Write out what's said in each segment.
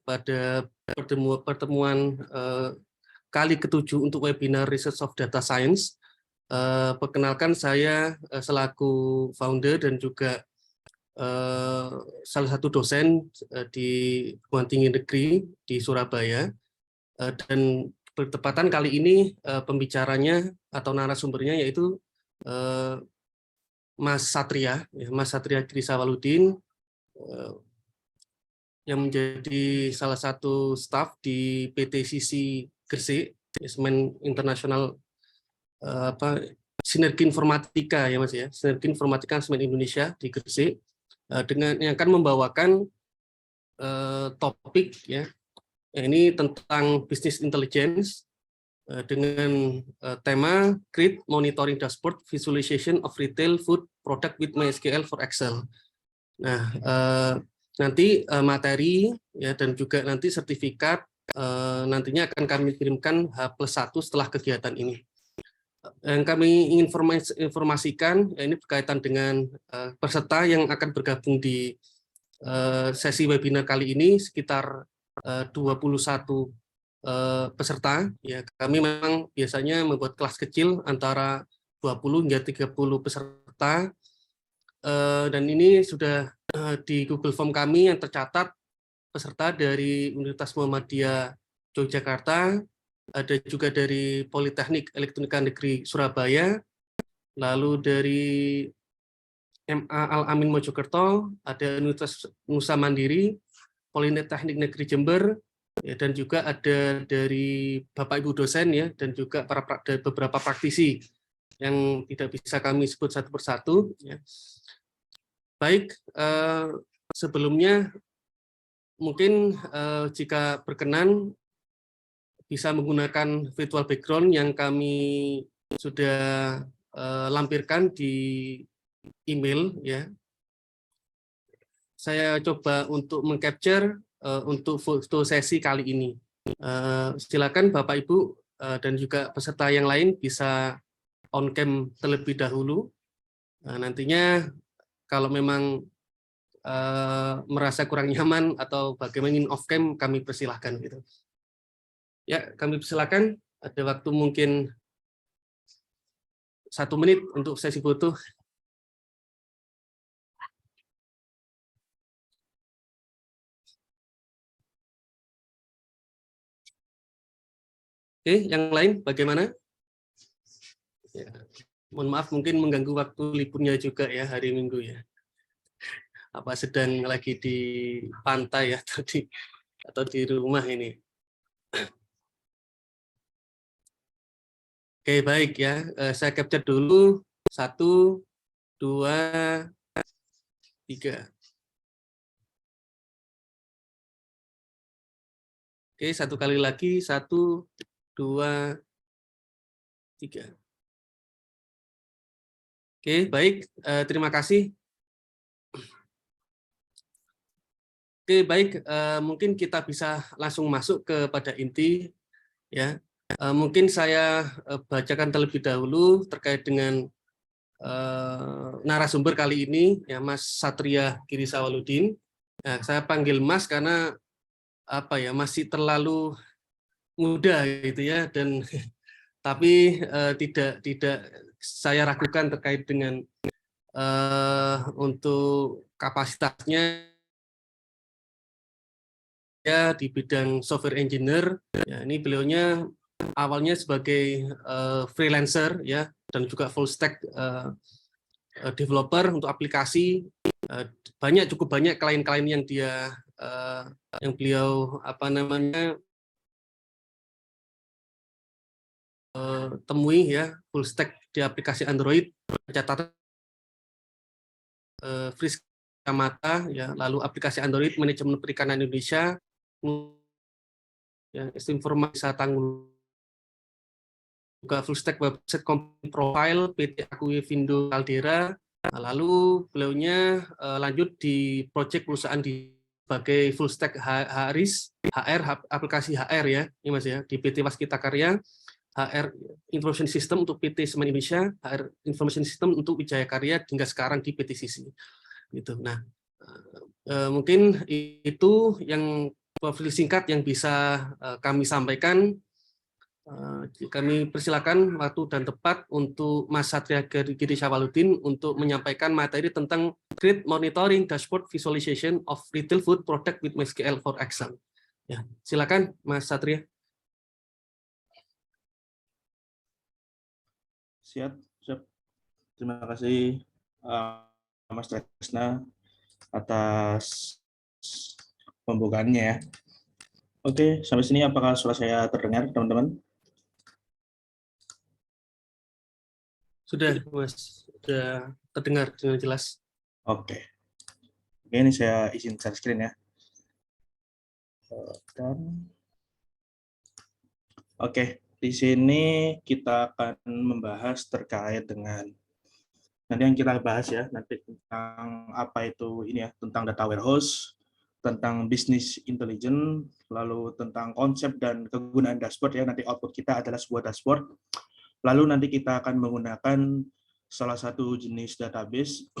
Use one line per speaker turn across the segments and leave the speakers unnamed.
pada pertemuan kali ke-7 untuk webinar Research of Data Science. Perkenalkan, saya selaku founder dan juga salah satu dosen di Perguruan Tinggi Negeri di Surabaya, dan bertepatan kali ini pembicaranya atau narasumbernya yaitu Mas Satria, Mas Satria Girisawaludin, yang menjadi salah satu staf di PT Sisi Gresik, Semen Internasional Sinergi Informatika ya Mas ya, Sinergi Informatika Semen Indonesia di Gresik, dengan yang akan membawakan topik ya, ini tentang business intelligence dengan tema Create Monitoring Dashboard Visualization of Retail Food Product with MySQL for Excel. Nah, nanti materi ya dan juga nanti sertifikat nantinya akan kami kirimkan H+1 setelah kegiatan ini. Yang kami ingin informasikan ya, ini berkaitan dengan peserta yang akan bergabung di sesi webinar kali ini sekitar 21 peserta. Ya, kami memang biasanya membuat kelas kecil antara 20 hingga 30 peserta. Dan ini sudah di Google Form kami yang tercatat peserta dari Universitas Muhammadiyah Yogyakarta, ada juga dari Politeknik Elektronika Negeri Surabaya, lalu dari MA Al-Amin Mojokerto, ada Universitas Nusa Mandiri, Politeknik Negeri Jember, ya, dan juga ada dari Bapak Ibu dosen ya, dan juga beberapa praktisi yang tidak bisa kami sebut satu persatu. Ya. Baik, sebelumnya mungkin jika berkenan bisa menggunakan virtual background yang kami sudah lampirkan di email ya. Saya coba untuk mengcapture untuk foto sesi kali ini. Silakan Bapak Ibu dan juga peserta yang lain bisa on cam terlebih dahulu. Nantinya kalau memang merasa kurang nyaman atau bagaimana ingin off cam, kami persilahkan gitu. Ya, kami persilahkan. Ada waktu mungkin 1 menit untuk sesi foto. Oke, yang lain bagaimana? Ya, mohon maaf mungkin mengganggu waktu liburnya juga ya hari Minggu ya. Apa sedang lagi di pantai atau di rumah ini? Oke, baik ya. Saya capture dulu. 1, 2, 3. Oke, satu kali lagi. 1, 2, 3. Oke, baik. Terima kasih. Oke, baik. Mungkin kita bisa langsung masuk kepada inti. Ya, mungkin saya bacakan terlebih dahulu terkait dengan narasumber kali ini, ya Mas Satria Girisawaludin. Nah, saya panggil Mas karena apa ya, masih terlalu muda gitu ya, dan tapi tidak saya ragukan terkait dengan untuk kapasitasnya ya di bidang software engineer. Ya, ini beliaunya awalnya sebagai freelancer ya, dan juga full stack developer untuk aplikasi. Cukup banyak klien-klien yang yang beliau temui ya, full stack di aplikasi Android, catatan Friska Mata ya, lalu aplikasi Android manajemen perikanan Indonesia, ya, informasi tanggul, juga full stack website profile PT Akuivindo Caldera. Lalu beliaunya lanjut di proyek perusahaan sebagai full stack HR aplikasi HR ya, ini Mas ya, di PT Waskita Karya, HR Information System untuk PT Semen Indonesia, HR Information System untuk Wijaya Karya hingga sekarang di PT Sisi. Gitu. Nah, Mungkin itu yang profil singkat yang bisa kami sampaikan. Kami persilakan waktu dan tepat untuk Mas Satria Giri Syawaludin untuk menyampaikan materi tentang Grid Monitoring Dashboard Visualization of Retail Food Product with MySQL for Excel. Ya, silakan Mas Satria.
Siap. Terima kasih Mas Tresna atas pembukaannya ya. Oke, sampai sini apakah suara saya terdengar, teman-teman?
Sudah, Mas. Sudah terdengar dengan jelas.
Oke. Oke, ini saya izin share screen ya. Oke, di sini kita akan membahas terkait dengan nanti yang kita bahas ya, nanti tentang apa itu ini ya, tentang data warehouse, tentang business intelligence, lalu tentang konsep dan kegunaan dashboard ya, nanti output kita adalah sebuah dashboard. Lalu nanti kita akan menggunakan salah satu jenis database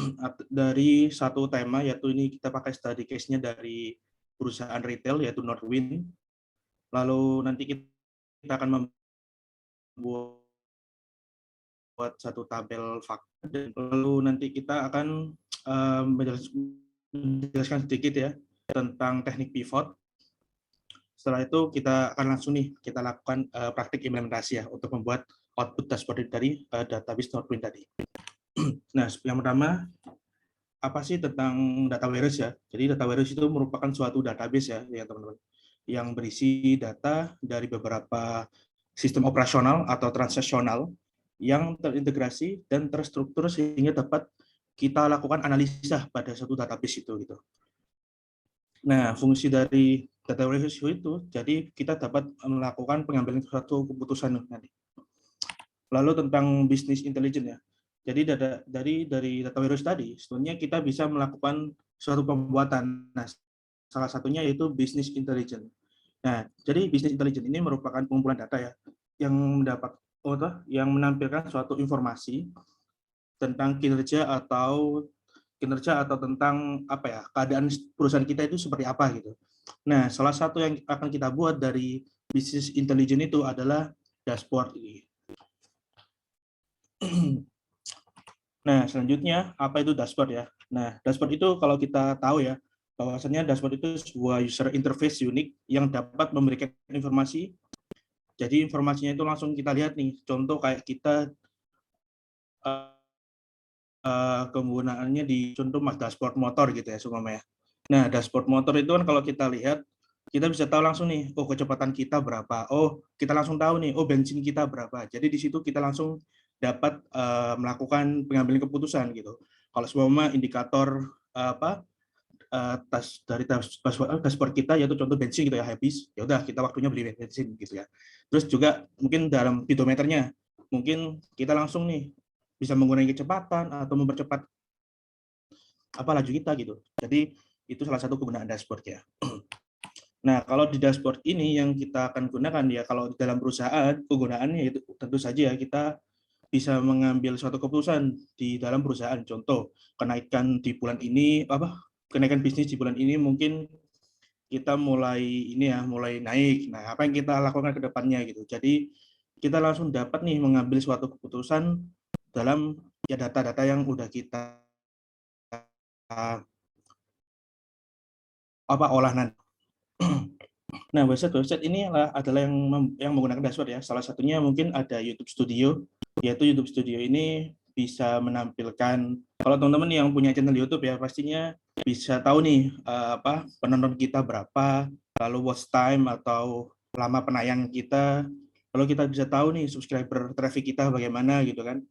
dari satu tema, yaitu ini kita pakai study case-nya dari perusahaan retail, yaitu Northwind. Lalu nanti kita akan membuat satu tabel fakta, dan lalu nanti kita akan menjelaskan sedikit ya tentang teknik pivot. Setelah itu kita akan langsung nih kita lakukan praktik implementasi ya untuk membuat output dashboard dari database Northwind tadi. Nah, yang pertama, apa sih tentang data warehouse ya? Jadi data warehouse itu merupakan suatu database ya teman-teman, yang berisi data dari beberapa sistem operasional atau transaksional yang terintegrasi dan terstruktur sehingga dapat kita lakukan analisa pada suatu database itu gitu. Nah, fungsi dari data warehouse itu, jadi kita dapat melakukan pengambilan suatu keputusan nanti. Lalu tentang business intelligence ya. Jadi dari data warehouse tadi, sebenarnya kita bisa melakukan suatu pembuatan. Nah, salah satunya yaitu business intelligence. Nah, jadi business intelligence ini merupakan pengumpulan data ya, yang menampilkan suatu informasi tentang kinerja atau tentang apa ya, keadaan perusahaan kita itu seperti apa gitu. Nah, salah satu yang akan kita buat dari business intelligence itu adalah dashboard ini. Nah, selanjutnya apa itu dashboard ya? Nah, dashboard itu kalau kita tahu ya, bahwasannya dashboard itu sebuah user interface unik yang dapat memberikan informasi. Jadi informasinya itu langsung kita lihat nih, contoh kayak kita kegunaannya di contoh dashboard motor gitu ya, seumpama ya. Nah, dashboard motor itu kan kalau kita lihat, kita bisa tahu langsung nih, oh kecepatan kita berapa, oh kita langsung tahu nih, oh bensin kita berapa. Jadi di situ kita langsung dapat melakukan pengambilan keputusan gitu. Kalau semua indikator dari dashboard kita yaitu contoh bensin gitu ya habis, ya udah kita waktunya beli bensin gitu ya. Terus juga mungkin dalam speedometernya, mungkin kita langsung nih bisa mengurangi kecepatan atau mempercepat laju kita gitu. Jadi itu salah satu kegunaan dashboard ya. Nah, kalau di dashboard ini yang kita akan gunakan ya, kalau di dalam perusahaan kegunaannya itu tentu saja ya kita bisa mengambil suatu keputusan di dalam perusahaan. Contoh, kenaikan di bulan ini kenaikan bisnis di bulan ini mungkin kita mulai naik. Nah, apa yang kita lakukan ke depannya gitu. Jadi kita langsung dapat nih mengambil suatu keputusan dalam ya data-data yang udah kita olah nanti. Nah, website ini adalah yang menggunakan dashboard ya. Salah satunya mungkin ada YouTube Studio, yaitu YouTube Studio ini bisa menampilkan, kalau teman-teman yang punya channel YouTube ya, pastinya bisa tahu nih penonton kita berapa, lalu watch time atau lama penayang kita, lalu kita bisa tahu nih subscriber traffic kita bagaimana gitu kan.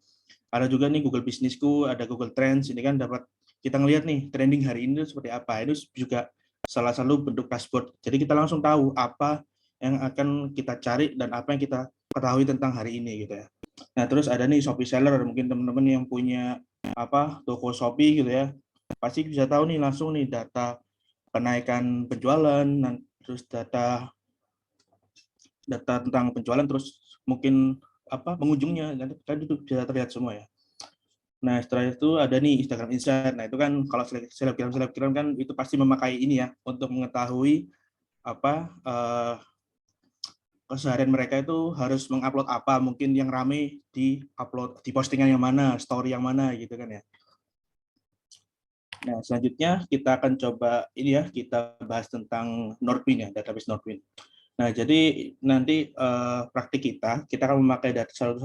Ada juga nih Google Businessku, ada Google Trends, ini kan dapat kita ngelihat nih trending hari ini seperti apa. Itu juga salah satu bentuk dashboard. Jadi kita langsung tahu apa yang akan kita cari dan apa yang kita ketahui tentang hari ini gitu ya. Nah, terus ada nih Shopee Seller, mungkin teman-teman yang punya toko Shopee gitu ya, pasti bisa tahu nih langsung nih data kenaikan penjualan, terus data tentang penjualan, terus mungkin pengunjungnya, kan itu bisa terlihat semua ya. Nah, setelah itu ada nih Instagram Insight. Nah, itu kan kalau selebgram kan itu pasti memakai ini ya untuk mengetahui apa keseharian mereka itu harus mengupload apa, mungkin yang rame di upload di postingan yang mana, story yang mana gitu kan ya. Nah, selanjutnya kita akan coba ini ya, kita bahas tentang Nordwind ya, database Nordwind. Nah, jadi nanti praktik kita akan memakai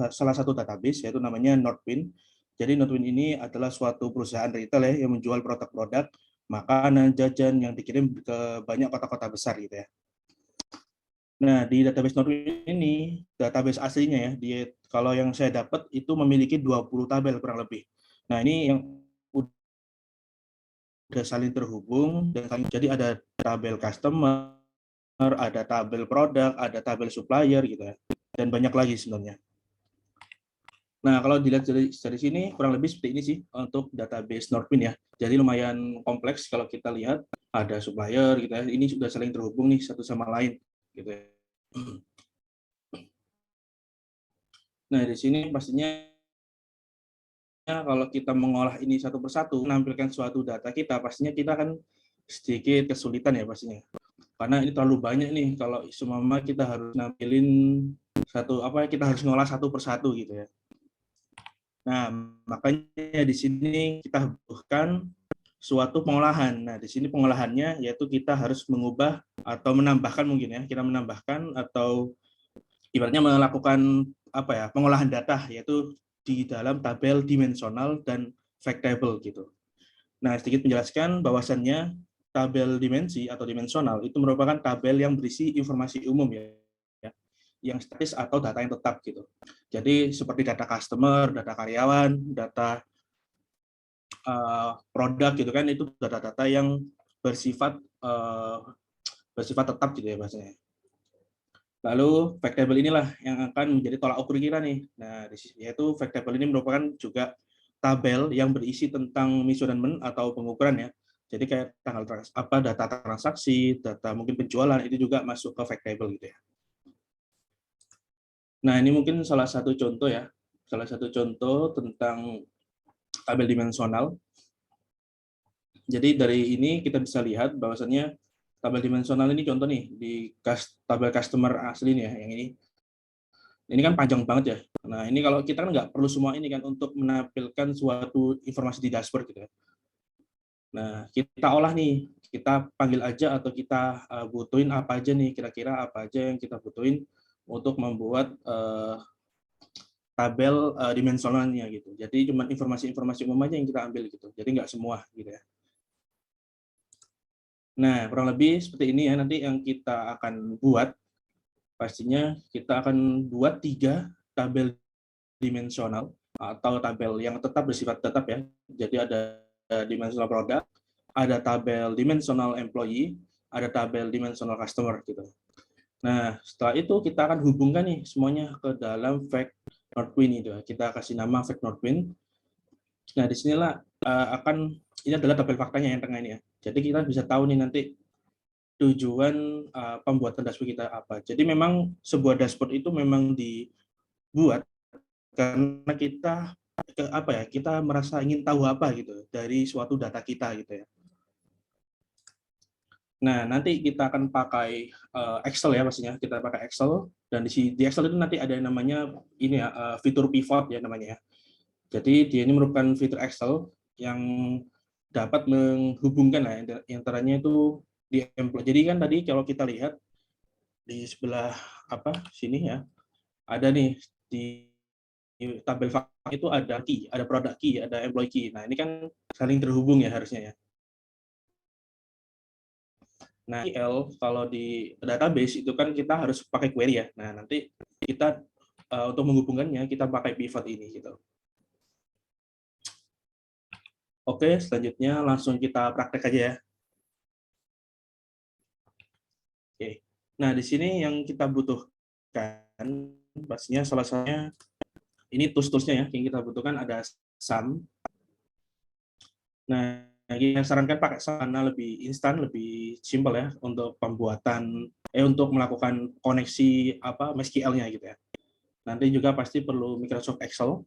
salah satu database yaitu namanya Nordwind. Jadi Nordwind ini adalah suatu perusahaan retail ya yang menjual produk-produk makanan, jajan yang dikirim ke banyak kota-kota besar gitu ya. Nah, di database Nordwind ini, database aslinya ya, kalau yang saya dapat itu memiliki 20 tabel kurang lebih. Nah, ini yang udah saling terhubung, dan jadi ada tabel customer, ada tabel produk, ada tabel supplier gitu ya, dan banyak lagi sebenarnya. Nah, kalau dilihat dari sini kurang lebih seperti ini sih untuk database Nordwind ya. Jadi lumayan kompleks kalau kita lihat ada supplier gitu ya. Ini sudah saling terhubung nih satu sama lain gitu ya. Nah, di sini pastinya kalau kita mengolah ini satu persatu, menampilkan suatu data kita, pastinya kita akan sedikit kesulitan ya pastinya. Karena ini terlalu banyak nih kalau semua kita harus nampilin kita harus ngolah satu persatu gitu ya. Nah, makanya di sini kita butuhkan suatu pengolahan. Nah, di sini pengolahannya yaitu kita harus mengubah atau menambahkan mungkin ya, kita menambahkan atau ibaratnya melakukan pengolahan data yaitu di dalam tabel dimensional dan fact table gitu. Nah, sedikit menjelaskan bahwasannya tabel dimensi atau dimensional itu merupakan tabel yang berisi informasi umum ya, yang statis atau data yang tetap gitu. Jadi seperti data customer, data karyawan, data produk gitu kan, itu data-data yang bersifat tetap gitu ya bahasanya. Lalu fact table inilah yang akan menjadi tolak ukur kita nih. Nah, yaitu fact table ini merupakan juga tabel yang berisi tentang measurement atau pengukuran ya. Jadi kayak data transaksi, data mungkin penjualan itu juga masuk ke fact table gitu ya. Nah, ini mungkin salah satu contoh ya. Salah satu contoh tentang tabel dimensional. Jadi dari ini kita bisa lihat bahwasannya tabel dimensional ini contoh nih di tabel customer asli nih ya, yang ini. Ini kan panjang banget ya. Nah, ini kalau kita kan nggak perlu semua ini kan untuk menampilkan suatu informasi di dashboard gitu ya. Nah, kita olah nih, kita panggil aja atau kita butuhin apa aja nih, kira-kira apa aja yang kita butuhin untuk membuat tabel dimensionalnya gitu. Jadi cuma informasi-informasi umum aja yang kita ambil gitu. Jadi nggak semua gitu ya. Nah, kurang lebih seperti ini ya nanti yang kita akan buat. Pastinya kita akan buat 3 tabel dimensional atau tabel yang tetap bersifat tetap ya. Jadi ada dimensional produk, ada tabel dimensional employee, ada tabel dimensional customer gitu. Nah, setelah itu kita akan hubungkan nih semuanya ke dalam fact Nordwind itu. Kita kasih nama fact Nordwind. Nah, disinilah ini adalah tabel faktanya yang tengah ini ya. Jadi kita bisa tahu nih nanti tujuan pembuatan dashboard kita apa. Jadi memang sebuah dashboard itu memang dibuat karena kita merasa ingin tahu apa gitu dari suatu data kita gitu ya. Nah, nanti kita akan pakai Excel ya pastinya. Kita pakai Excel dan di Excel itu nanti ada yang namanya ini ya fitur pivot ya namanya ya. Jadi dia ini merupakan fitur Excel yang dapat menghubungkan lah antaranya itu di employee. Jadi kan tadi kalau kita lihat di sebelah sini ya ada nih di tabel fakta itu ada key, ada product key, ada employee key. Nah, ini kan saling terhubung ya harusnya ya. Nah, kalau di database itu kan kita harus pakai query ya. Nah, nanti kita untuk menghubungkannya kita pakai pivot ini gitu. Oke, selanjutnya langsung kita praktek aja ya. Oke. Nah, di sini yang kita butuhkan pastinya salah satunya ini tools-toolsnya ya yang kita butuhkan ada SUM. Nah, kita sarankan pakai Sana lebih instan, lebih simpel ya untuk pembuatan untuk melakukan koneksi MySQL-nya gitu ya. Nanti juga pasti perlu Microsoft Excel.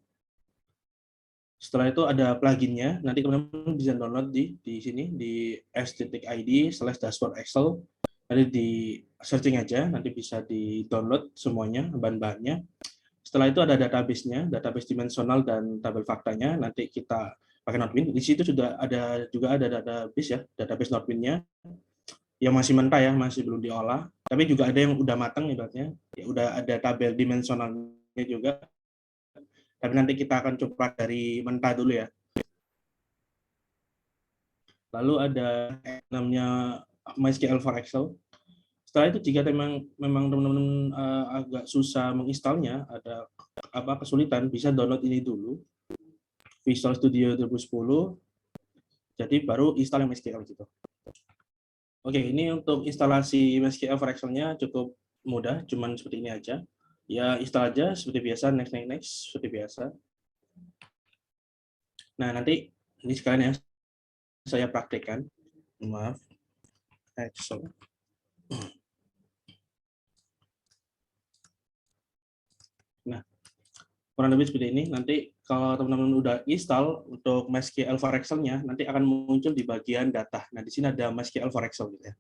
Setelah itu ada pluginnya, nanti teman-teman bisa download di sini di s.id/dashboard Excel. Nanti di searching aja, nanti bisa di download semuanya bahan-bahannya. Setelah itu ada database-nya, database dimensional dan tabel faktanya. Nanti kita pakai Nodewin. Di situ sudah ada juga ada database ya, database Nodewin-nya yang masih mentah ya, masih belum diolah. Tapi juga ada yang udah matang ibaratnya, ya udah ada tabel dimensionalnya juga. Tapi nanti kita akan coba dari mentah dulu ya. Lalu ada namanya MySQL for Excel. Setelah itu jika memang teman-teman agak susah menginstalnya, ada kesulitan, bisa download ini dulu, Visual Studio 2010. Jadi baru install MySQL gitu. Oke, ini untuk instalasi MySQL for Excel-nya cukup mudah, cuman seperti ini aja. Ya install aja seperti biasa, next seperti biasa. Nah nanti ini sekalian ya saya praktekkan. Maaf, Excel. Nah, kurang lebih seperti ini. Nanti kalau teman-teman udah install untuk MySQL for Excel-nya, nanti akan muncul di bagian data. Nah, di sini ada MySQL for Excel gitu ya.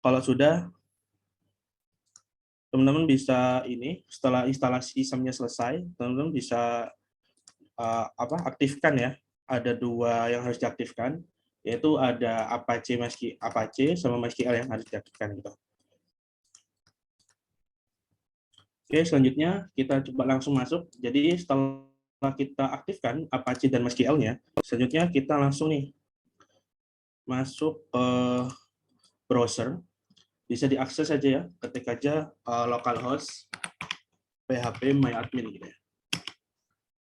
Kalau sudah, teman-teman bisa ini setelah instalasi SAM-nya selesai, teman-teman bisa aktifkan ya. Ada dua yang harus diaktifkan, yaitu ada Apache sama MySQL yang harus diaktifkan gitu. Oke, selanjutnya kita coba langsung masuk. Jadi setelah kita aktifkan Apache dan MySQL-nya, selanjutnya kita langsung nih masuk ke browser. Bisa diakses aja ya, ketik aja localhost php myadmin gitu ya.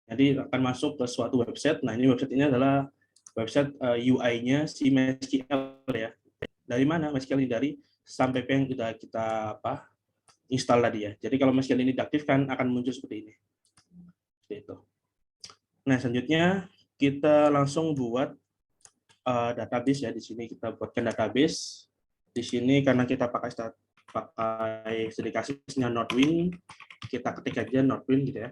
Jadi akan masuk ke suatu website. Nah, ini website ini adalah website UI-nya si MySQL ya. Dari mana MySQL ini? Dari SAMPP yang sudah kita install tadi ya. Jadi kalau MySQL ini diaktifkan akan muncul seperti ini. Seperti itu. Nah, selanjutnya kita langsung buat database ya. Di sini kita buatkan database. Di sini karena kita pakai dedikasinya Nodewin, kita ketik aja Nodewin gitu ya.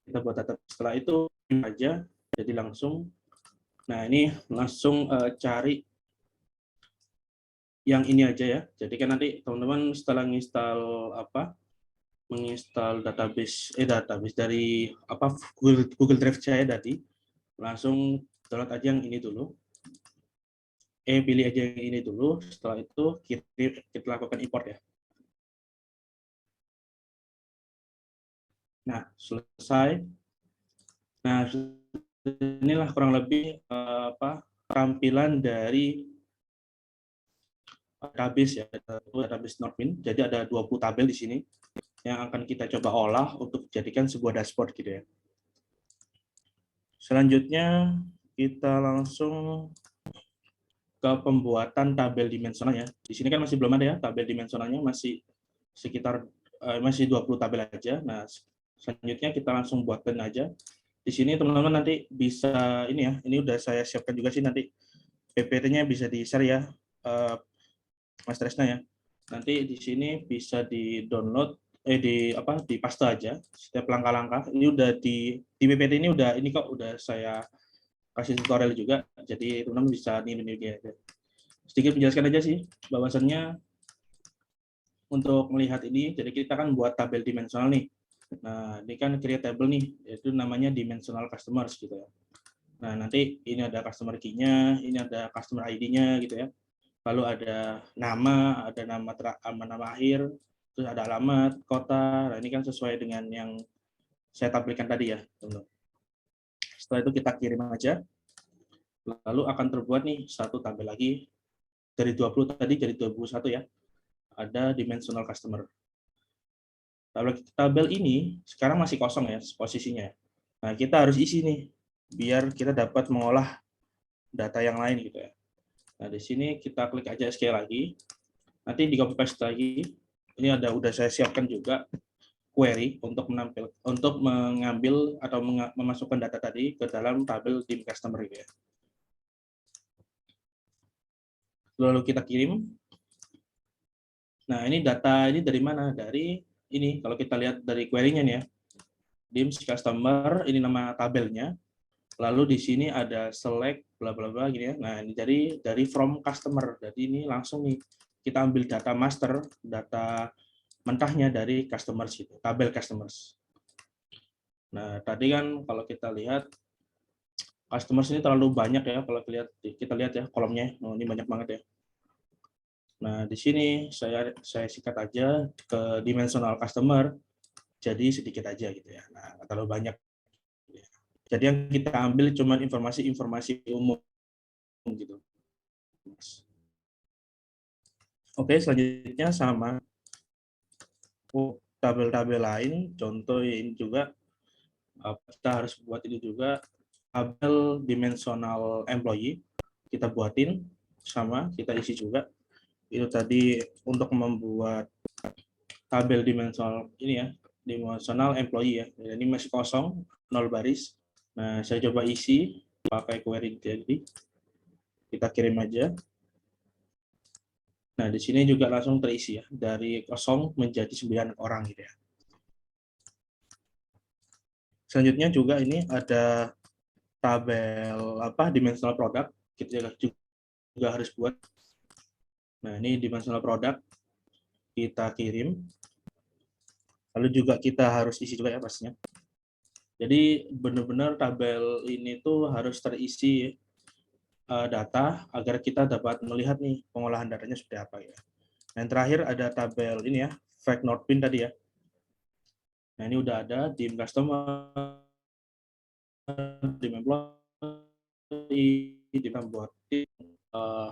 Kita buat database. Setelah itu aja, jadi langsung. Nah ini langsung cari yang ini aja ya. Jadi kan nanti teman-teman setelah menginstal database dari Google Drive saya tadi, langsung download aja yang ini dulu. Pilih aja yang ini dulu. Setelah itu kita lakukan import ya. Nah selesai. Nah inilah kurang lebih tampilan dari database ya, database Nodewin. Jadi ada 20 tabel di sini yang akan kita coba olah untuk dijadikan sebuah dashboard gitu ya. Selanjutnya kita langsung ke pembuatan tabel dimensional ya. Di sini kan masih belum ada ya tabel dimensionalnya, masih sekitar masih 20 tabel aja. Nah, selanjutnya kita langsung buatkan aja. Di sini teman-teman nanti bisa ini ya, ini udah saya siapkan juga sih, nanti PPT-nya bisa di-share ya, Mas Tresna ya. Nanti di sini bisa di-download di paste aja setiap langkah-langkah. Ini udah di PPT ini udah saya kasih tutorial juga, jadi teman-teman bisa ini aja. Sedikit menjelaskan aja sih bahwasannya untuk melihat ini, jadi kita kan buat tabel dimensional nih. Nah, ini kan create table nih, yaitu namanya dimensional customers gitu ya. Nah, nanti ini ada customer key-nya, ini ada customer ID-nya gitu ya. Lalu ada nama akhir, terus ada alamat, kota. Nah, ini kan sesuai dengan yang saya tampilkan tadi ya, teman-teman. Setelah itu kita kirim aja. Lalu akan terbuat nih satu tabel lagi dari 20 tadi jadi 21 ya. Ada dimensional customer. Tabel ini sekarang masih kosong ya posisinya. Nah, kita harus isi nih biar kita dapat mengolah data yang lain gitu ya. Nah, di sini kita klik aja sekali lagi. Nanti di copy paste lagi. Ini udah saya siapkan juga query untuk mengambil atau memasukkan data tadi ke dalam tabel dim customer gitu ya. Lalu kita kirim. Nah, ini data ini dari mana? Dari ini kalau kita lihat dari query-nya nih ya, dims customer, ini nama tabelnya. Lalu di sini ada select bla bla bla gini ya. Nah, ini dari from customer. Jadi ini langsung nih kita ambil data master, data mentahnya dari customers itu, tabel customers. Nah, tadi kan kalau kita lihat customers ini terlalu banyak ya, kalau kita lihat ya kolomnya. Oh, ini banyak banget ya. Nah, di sini saya sikat aja ke dimensional customer, jadi sedikit aja gitu ya. Nah, nggak terlalu banyak. Jadi yang kita ambil cuma informasi-informasi umum gitu. Oke, selanjutnya sama tabel-tabel lain, contoh ini juga kita harus buat ini juga tabel dimensional employee, kita buatin sama, kita isi juga. Itu tadi untuk membuat tabel dimensional ini ya, dimensional employee ya. Ini masih kosong, 0 baris. Nah, saya coba isi pakai query jadi kita kirim aja. Nah, di sini juga langsung terisi ya, dari 0 menjadi 9 orang gitu ya. Selanjutnya juga ini ada tabel dimensional product, kita juga harus buat. Nah, ini dimensional product kita kirim. Lalu juga kita harus isi juga ya pastinya. Jadi benar-benar tabel ini tuh harus terisi data agar kita dapat melihat nih pengolahan datanya seperti apa ya. Nah, yang terakhir ada tabel ini ya, fact not pin tadi ya. Nah, ini udah ada dim customer, dim employee, dim buat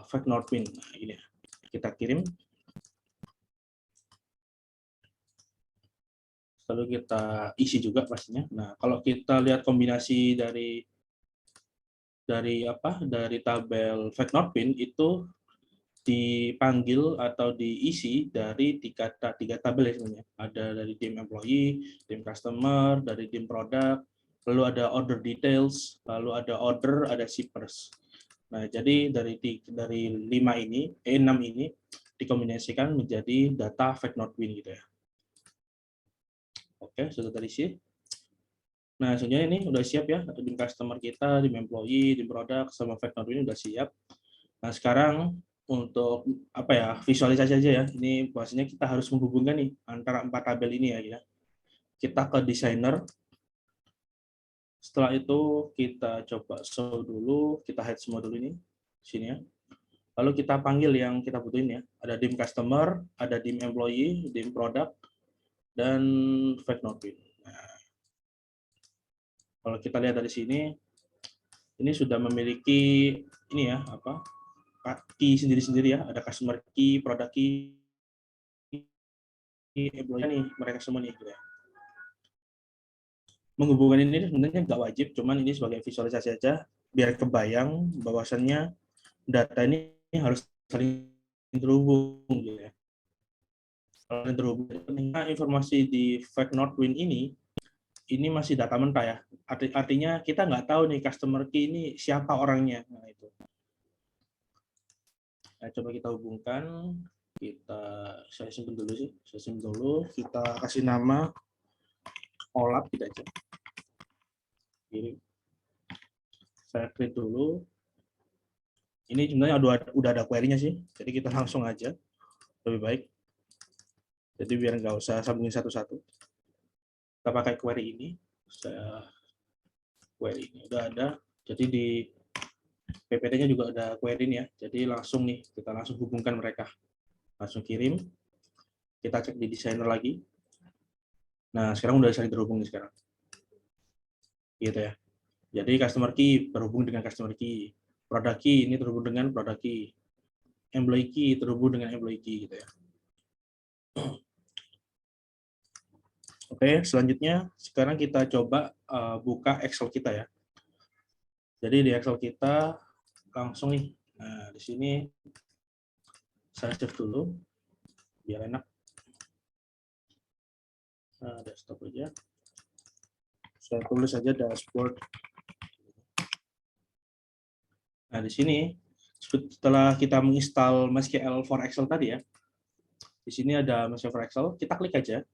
fact not pin. Nah, ini ya. Kita kirim. Lalu kita isi juga pastinya. Nah, kalau kita lihat kombinasi dari tabel fact not pin itu dipanggil atau diisi dari tiga tabel ya sebenarnya. Ada dari tim employee, tim customer, dari tim product, lalu ada order details, lalu ada order, ada shippers. Nah, jadi dari 6 ini dikombinasikan menjadi data fact not pin gitu ya. Oke, sudah terisi. Nah, sebenarnya ini udah siap ya, tim customer kita, tim employee, tim produk, sama fact not pin udah siap. Nah, sekarang untuk visualisasi aja ya. Ini bahasanya kita harus menghubungkan nih antara 4 tabel ini ya. Kita ke designer. Setelah itu kita coba show dulu, kita hide semua dulu ini sini ya. Lalu kita panggil yang kita butuhin ya. Ada dim customer, ada dim employee, dim product, dan fact not pin. Nah, kalau kita lihat dari sini, ini sudah memiliki ini ya key sendiri-sendiri ya. Ada customer key, product key, employee nih, mereka semua nih gitu ya. Menghubungkan ini sebenarnya nggak wajib, cuman ini sebagai visualisasi aja biar kebayang bahwasannya data ini harus saling terhubung gitu ya. Kalau terhubung, informasi di fact not pin ini masih data mentah ya. Artinya kita nggak tahu nih customer key ini siapa orangnya. Nah, itu. Nah, coba kita hubungkan. Saya simpan dulu sih. Saya simpan dulu. Kita kasih nama Olap kita aja. Ini saya create dulu. Ini sebenarnya udah ada query-nya sih. Jadi kita langsung aja. Lebih baik. Jadi biar nggak usah sambungin satu-satu. Kita pakai query ini. Query ini udah ada. Jadi di PPT-nya juga ada query ini ya. Jadi langsung nih, kita langsung hubungkan mereka. Langsung kirim. Kita cek di designer lagi. Nah, sekarang udah saling terhubung nih sekarang. Gitu ya. Jadi customer key terhubung dengan customer key. Product key ini terhubung dengan product key. Employee key terhubung dengan employee key gitu ya. Oke, selanjutnya sekarang kita coba buka Excel kita ya. Jadi di Excel kita langsung nih. Nah, di sini saya save dulu biar enak. Nah, desktop aja. Saya tulis aja dashboard. Nah, di sini setelah kita menginstal MySQL for Excel tadi ya. Di sini ada MySQL for Excel, kita klik aja.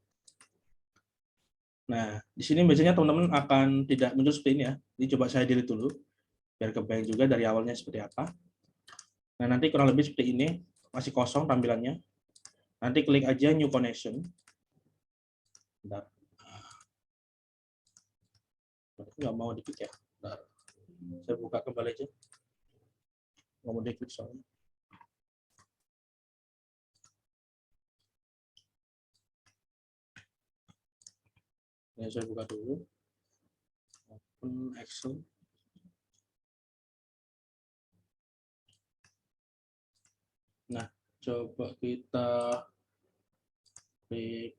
Nah, di sini biasanya teman-teman akan tidak muncul seperti ini ya. Ini coba saya delete dulu, biar kebayang juga dari awalnya seperti apa. Nah, nanti kurang lebih seperti ini, masih kosong tampilannya. Nanti klik aja New Connection. Bentar. Nggak mau diklik ya. Bentar. Saya buka kembali aja. Nggak mau diklik soalnya. Ini saya buka dulu. Open Excel. Nah, coba kita klik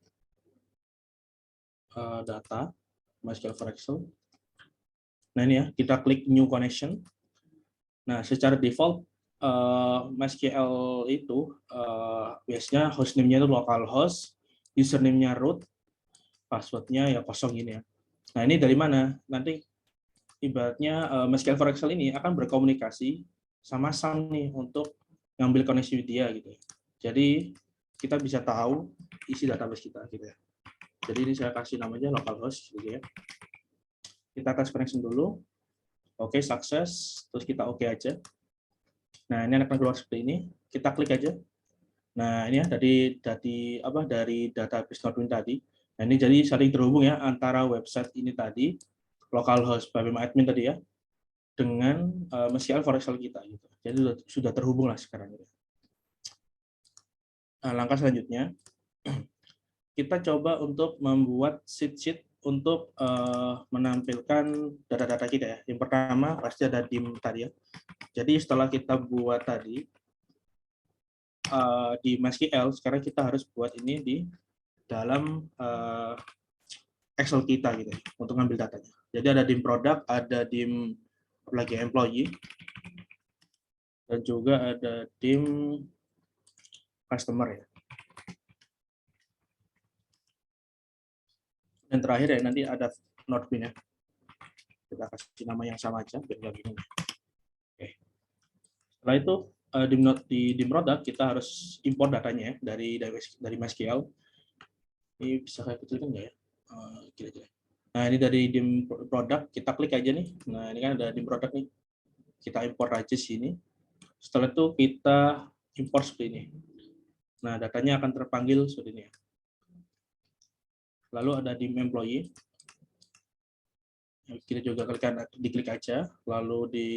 data, MySQL for Excel. Nah ini ya, kita klik New Connection. Nah, secara default MySQL itu biasanya hostname-nya itu localhost, username-nya root, password-nya ya kosong ini ya. Nah ini dari mana? Nanti ibaratnya MySQL for Excel ini akan berkomunikasi sama Sam nih untuk ngambil koneksi dia gitu. Jadi kita bisa tahu isi database kita gitu ya. Jadi ini saya kasih namanya localhost gitu ya. Kita tes connection dulu. Oke, sukses. Terus kita oke aja. Nah, ini akan keluar seperti ini. Kita klik aja. Nah, ini ya dari database Nodewin tadi. Nah, ini jadi saling terhubung ya antara website ini tadi, localhost Babima admin tadi ya, dengan MySQL for Excel kita gitu. Jadi sudah terhubung lah sekarang. Nah, langkah selanjutnya kita coba untuk membuat sheet untuk menampilkan data-data kita ya. Yang pertama pasti ada dim tadi ya. Jadi setelah kita buat tadi di MySQL, sekarang kita harus buat ini di dalam Excel kita gitu ya, untuk ngambil datanya. Jadi ada dim product, ada dim lagi employee, dan juga ada dim customer ya. Dan terakhir ya nanti ada Nodewin ya. Kita kasih nama yang sama aja biar nggak bingung. Oke. Setelah itu di dim product kita harus import datanya ya dari MySQL. Ini bisa saya kecilkan nggak ya? Kira-kira. Nah ini dari dim product kita klik aja nih. Nah ini kan ada dim product nih. Kita import aja sini. Setelah itu kita import seperti ini. Nah datanya akan terpanggil seperti ini. Lalu ada dim employee. Kita juga diklik aja, lalu di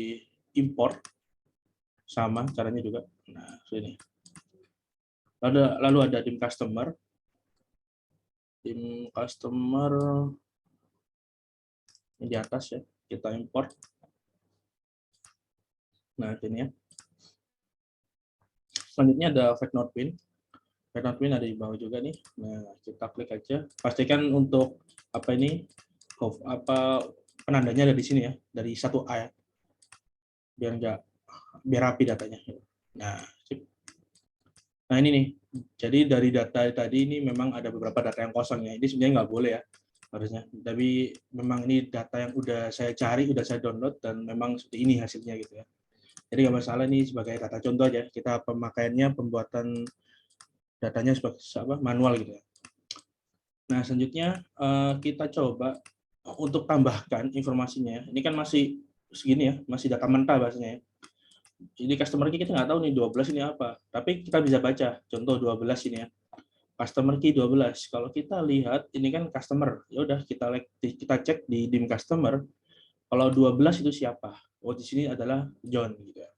import sama caranya juga. Nah sini. Lalu ada dim customer. Dim customer ini di atas ya, kita import. Nah ini ya. Selanjutnya ada fake Nodewin. Fake Nodewin ada di bawah juga nih. Nah kita klik aja. Pastikan untuk penandanya ada di sini ya, dari 1A ya, biar rapi datanya. Nah ini nih, jadi dari data tadi ini memang ada beberapa data yang kosong ya. Ini sebenarnya nggak boleh ya harusnya, tapi memang ini data yang udah saya cari, udah saya download, dan memang seperti ini hasilnya gitu ya. Jadi nggak masalah, ini sebagai data contoh aja. Kita pemakaiannya pembuatan datanya sebagai manual gitu ya. Nah selanjutnya kita coba untuk tambahkan informasinya. Ini kan masih segini ya, masih data mentah bahasanya ya. Jadi customer key kita nggak tahu nih 12 ini apa, tapi kita bisa baca. Contoh 12 ini ya, customer key 12. Kalau kita lihat ini kan customer, ya udah kita cek di dim customer. Kalau 12 itu siapa? Oh di sini adalah John gitu ya.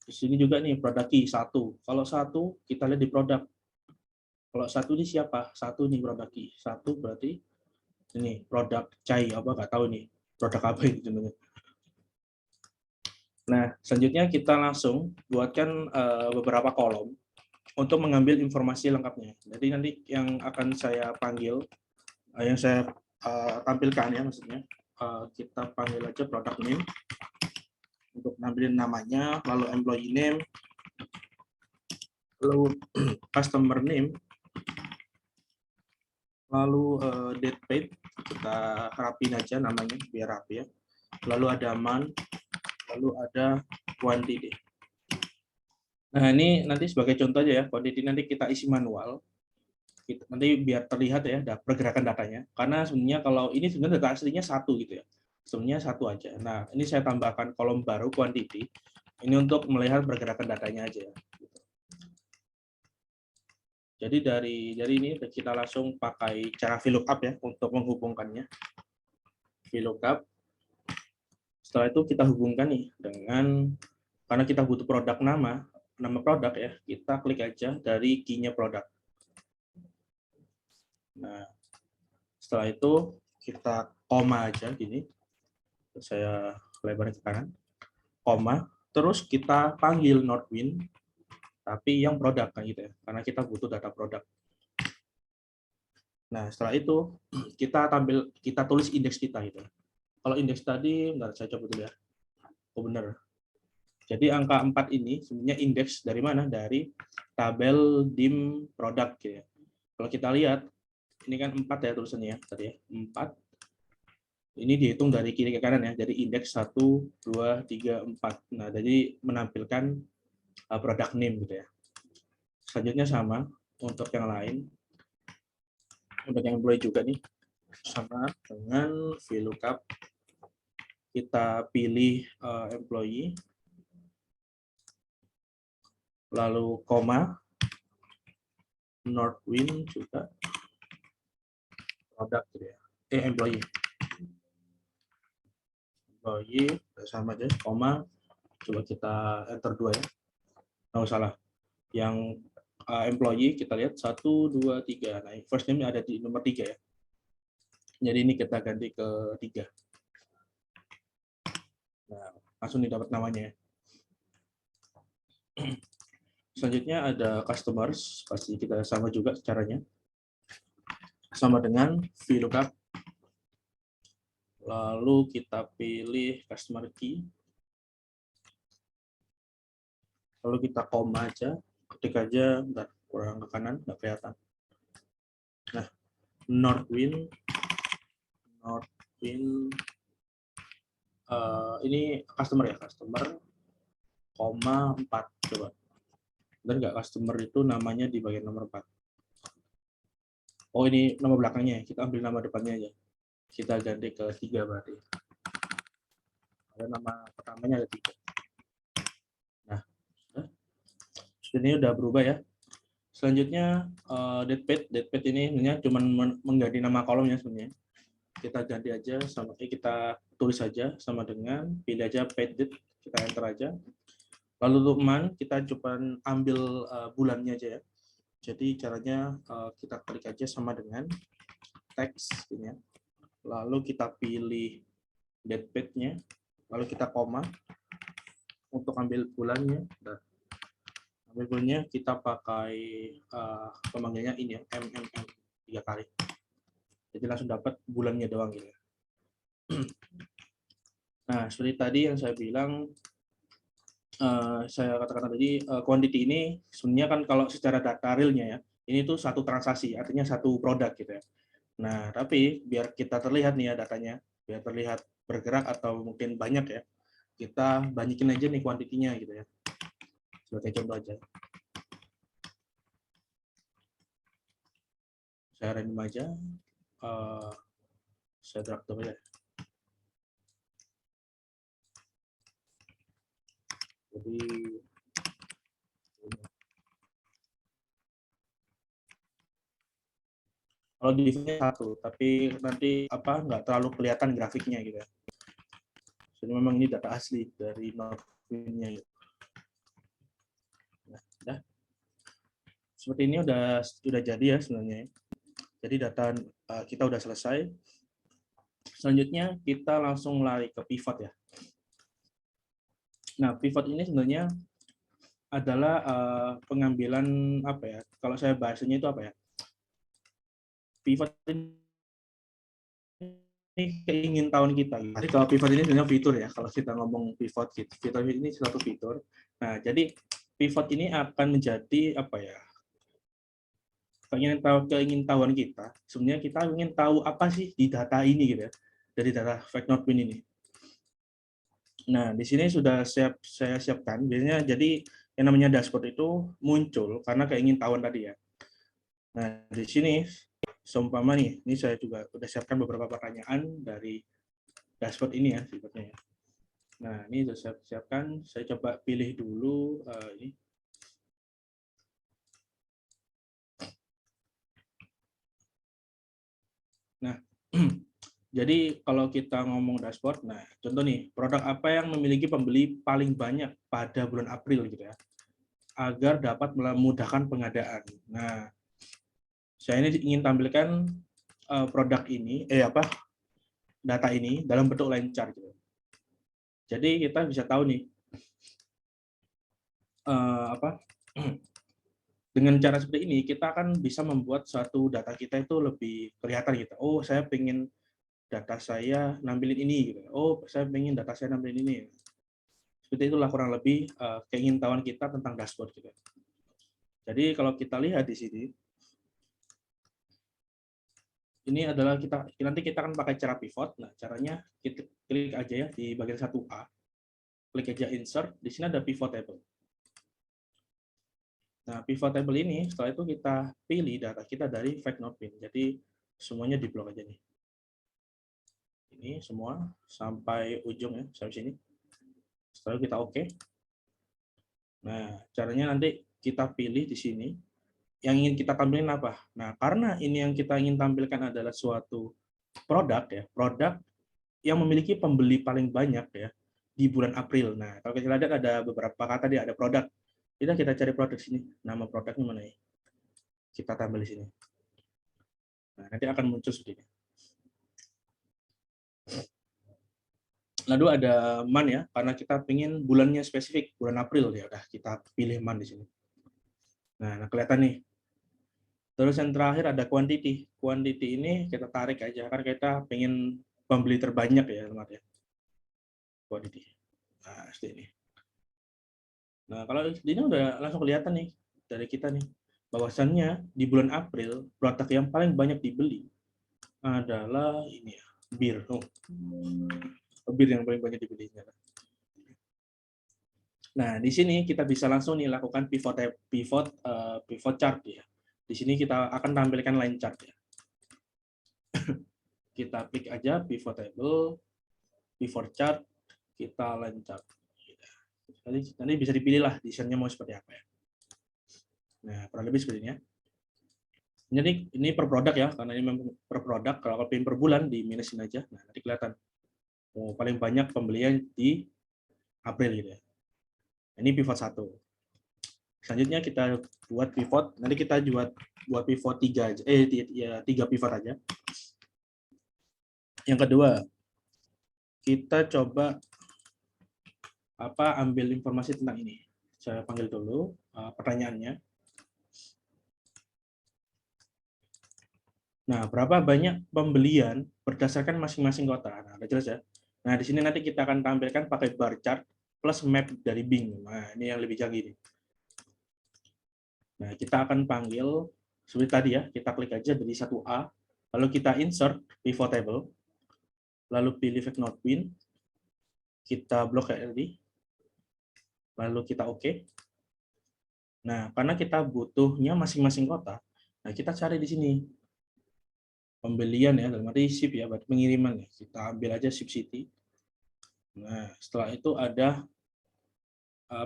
Di sini juga nih product key 1. Kalau 1 kita lihat di produk. Kalau 1 ini siapa? 1 nih product key. 1 berarti ini produk Chai apa nggak tahu nih produk apa ini sebenarnya. Nah selanjutnya kita langsung buatkan beberapa kolom untuk mengambil informasi lengkapnya. Jadi nanti yang akan saya panggil, yang saya tampilkan ya maksudnya, kita panggil aja product name untuk ngambilin namanya, lalu employee name, lalu customer name, lalu date paid, kita rapin aja namanya biar rapi ya. Lalu ada month, lalu ada quantity. Nah ini nanti sebagai contoh aja ya, quantity nanti kita isi manual. Nanti biar terlihat ya pergerakan datanya. Karena sebenarnya kalau ini sebenarnya data aslinya satu gitu ya. Sebenarnya satu aja. Nah, ini saya tambahkan kolom baru quantity. Ini untuk melihat pergerakan datanya aja. Jadi dari ini kita langsung pakai cara VLOOKUP ya untuk menghubungkannya. VLOOKUP. Setelah itu kita hubungkan nih dengan, karena kita butuh produk nama produk ya, kita klik aja dari key-nya produk. Nah, setelah itu kita koma aja gini. Saya lebarin ke kanan. Koma, terus kita panggil Northwind, tapi yang produk kan gitu ya, karena kita butuh data produk. Nah, setelah itu kita tulis indeks kita gitu. Kalau indeks tadi, bentar saya coba dulu ya. Oh benar. Jadi angka 4 ini sebenarnya indeks dari mana? Dari tabel dim produk gitu ya. Kalau kita lihat, ini kan 4 ya tulisannya tadi ya. 4. Ini dihitung dari kiri ke kanan ya. Jadi indeks 1, 2, 3, 4. Nah, jadi menampilkan product name gitu ya. Selanjutnya sama untuk yang lain. Untuk yang employee juga nih. Sama dengan VLOOKUP. Kita pilih employee. Lalu koma. Northwind juga. Produk gitu ya. Employee. Employee sama aja, koma. Coba kita enter 2 ya. Oh salah. Yang employee kita lihat 1, 2, 3. Nah, first name ada di nomor 3 ya. Jadi ini kita ganti ke 3. Nah, langsung didapat namanya ya. Selanjutnya ada customers, pasti kita sama juga caranya. Sama dengan VLOOKUP. Lalu kita pilih customer key. Lalu kita koma aja, ketik aja, bentar, kurang ke kanan, nggak kelihatan. Nah, Northwind, ini customer ya, customer, koma 4, coba. Dan nggak customer itu namanya di bagian nomor 4. Oh ini nama belakangnya, kita ambil nama depannya aja. Kita ganti ke 3 berarti. Ada nama pertamanya ada 3. Nah, ini udah berubah ya. Selanjutnya datepad ini sebenarnya cuma mengganti nama kolomnya sebenarnya. Kita ganti aja sama kita tulis aja sama dengan pilih aja page date, kita enter aja. Lalu untuk month kita coba ambil bulannya aja ya. Jadi caranya kita klik aja sama dengan text ini ya. Lalu kita pilih datepad-nya, lalu kita koma untuk ambil bulannya. Dan ambil bulannya kita pakai pemanggilnya ini ya, MMM 3 kali. Jadi langsung dapat bulannya doang gitu. Nah, seperti tadi yang saya bilang, saya katakan tadi, quantity ini sebenarnya kan kalau secara data realnya ya, ini tuh satu transaksi, artinya satu produk gitu ya. Nah, tapi biar kita terlihat nih ya datanya, biar terlihat bergerak atau mungkin banyak ya, kita banyakin aja nih kuantitinya gitu ya. Sebagai contoh aja. Saya random aja, saya drag dulu ya. Jadi kalau di sini 1, tapi nanti nggak terlalu kelihatan grafiknya gitu ya. Jadi memang ini data asli dari Northwind-nya. Nah, seperti ini udah jadi ya sebenarnya. Jadi data kita udah selesai. Selanjutnya kita langsung lari ke pivot ya. Nah, pivot ini sebenarnya adalah pengambilan apa ya? Kalau saya bahasanya itu apa ya? Pivot ini keingintahuan kita. Jadi kalau pivot ini sebenarnya fitur ya. Kalau kita ngomong pivot, fitur ini suatu fitur. Nah, jadi pivot ini akan menjadi apa ya? Keingintahuan kita. Sebenarnya kita ingin tahu apa sih di data ini gitu ya. Dari data fact Northwind ini. Nah, di sini sudah saya siapkan. Biasanya jadi yang namanya dashboard itu muncul karena keingintahuan tadi ya. Nah, di sini seumpama nih, ini saya juga udah siapkan beberapa pertanyaan dari dashboard ini ya sifatnya. Nah, ini sudah saya siapkan. Saya coba pilih dulu ini. Nah, jadi kalau kita ngomong dashboard, nah contoh nih, produk apa yang memiliki pembeli paling banyak pada bulan April gitu ya, agar dapat memudahkan pengadaan. Nah, saya ini ingin tampilkan produk ini, data ini dalam bentuk line chart gitu. Jadi kita bisa tahu nih dengan cara seperti ini kita akan bisa membuat suatu data kita itu lebih kelihatan gitu. Oh, saya pengen data saya nampilin ini gitu. Oh, saya pengen data saya nampilin ini. Seperti itulah kurang lebih keingintahuan kita tentang dashboard gitu. Jadi kalau kita lihat di sini, ini adalah nanti kita akan pakai cara pivot. Nah, caranya kita klik aja ya di bagian 1A. Klik aja insert, di sini ada pivot table. Nah, pivot table ini setelah itu kita pilih data kita dari fact not pin. Jadi semuanya di blok aja nih. Ini semua sampai ujung ya, sampai sini. Setelah kita oke. Nah, caranya nanti kita pilih di sini yang ingin kita tampilkan apa. Nah, karena ini yang kita ingin tampilkan adalah suatu produk ya, produk yang memiliki pembeli paling banyak ya di bulan April. Nah, kalau kita lihat ada beberapa kata dia ada produk. Kita cari produk sini. Nama produknya mana ya? Kita tampil di sini. Nah, nanti akan muncul seperti ini. Lalu ada month ya, karena kita ingin bulannya spesifik, bulan April ya udah kita pilih month di sini. Nah, kelihatan nih. Terus yang terakhir ada quantity. Quantity ini kita tarik aja karena kita pengen pembeli terbanyak ya, teman ya. Quantity. Nah, seperti ini. Nah, kalau ini udah langsung kelihatan nih dari kita nih bahwasannya di bulan April produk yang paling banyak dibeli adalah ini ya, bir. Oh, bir yang paling banyak dibeli. Nah, di sini kita bisa langsung nih lakukan pivot chart ya. Di sini kita akan tampilkan line chart ya. Kita klik aja pivot table, pivot chart, kita line chart. Nanti bisa dipilih lah desainnya mau seperti apa ya. Nah, kurang lebih seperti ini ya. Jadi ini per produk ya, karena ini per produk. Kalau pilih per bulan di minusin aja. Nah, nanti kelihatan. Oh, paling banyak pembelian di April gitu ya. Ini pivot 1. Selanjutnya kita buat pivot. Nanti kita buat pivot 3 aja. 3 pivot aja. Yang kedua, kita coba ambil informasi tentang ini. Saya panggil dulu pertanyaannya. Nah, berapa banyak pembelian berdasarkan masing-masing kota? Nah, udah jelas ya. Nah, di sini nanti kita akan tampilkan pakai bar chart plus map dari Bing. Nah, ini yang lebih canggih nih. Nah, kita akan panggil seperti tadi ya, kita klik aja dari 1A, lalu kita insert pivot table, lalu pilih fact not pin, kita blok kayak tadi, lalu kita oke. Nah, karena kita butuhnya masing-masing kota, nah kita cari di sini pembelian ya, dalam arti ship ya, berarti pengiriman ya. Kita ambil aja ship city. Nah, setelah itu ada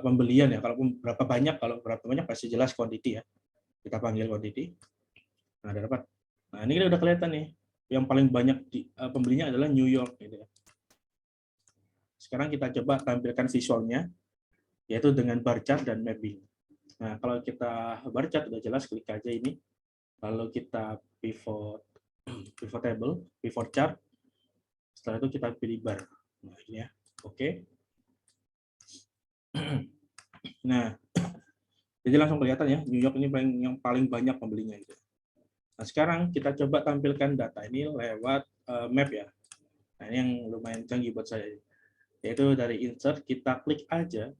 pembelian ya, kalau berapa banyak pasti jelas quantity ya. Kita panggil quantity. Nah, ada dapat. Nah, ini udah kelihatan nih. Yang paling banyak pembelinya adalah New York gitu ya. Sekarang kita coba tampilkan visualnya, yaitu dengan bar chart dan mapping. Nah, kalau kita bar chart udah jelas, klik aja ini. Lalu kita pivot table, pivot chart. Setelah itu kita pilih bar. Nah, ini ya. Oke. Nah, jadi langsung kelihatan ya, New York ini yang paling banyak pembelinya gitu. Nah, sekarang kita coba tampilkan data ini lewat map ya. Nah, ini yang lumayan canggih buat saya. Yaitu dari insert, kita klik aja,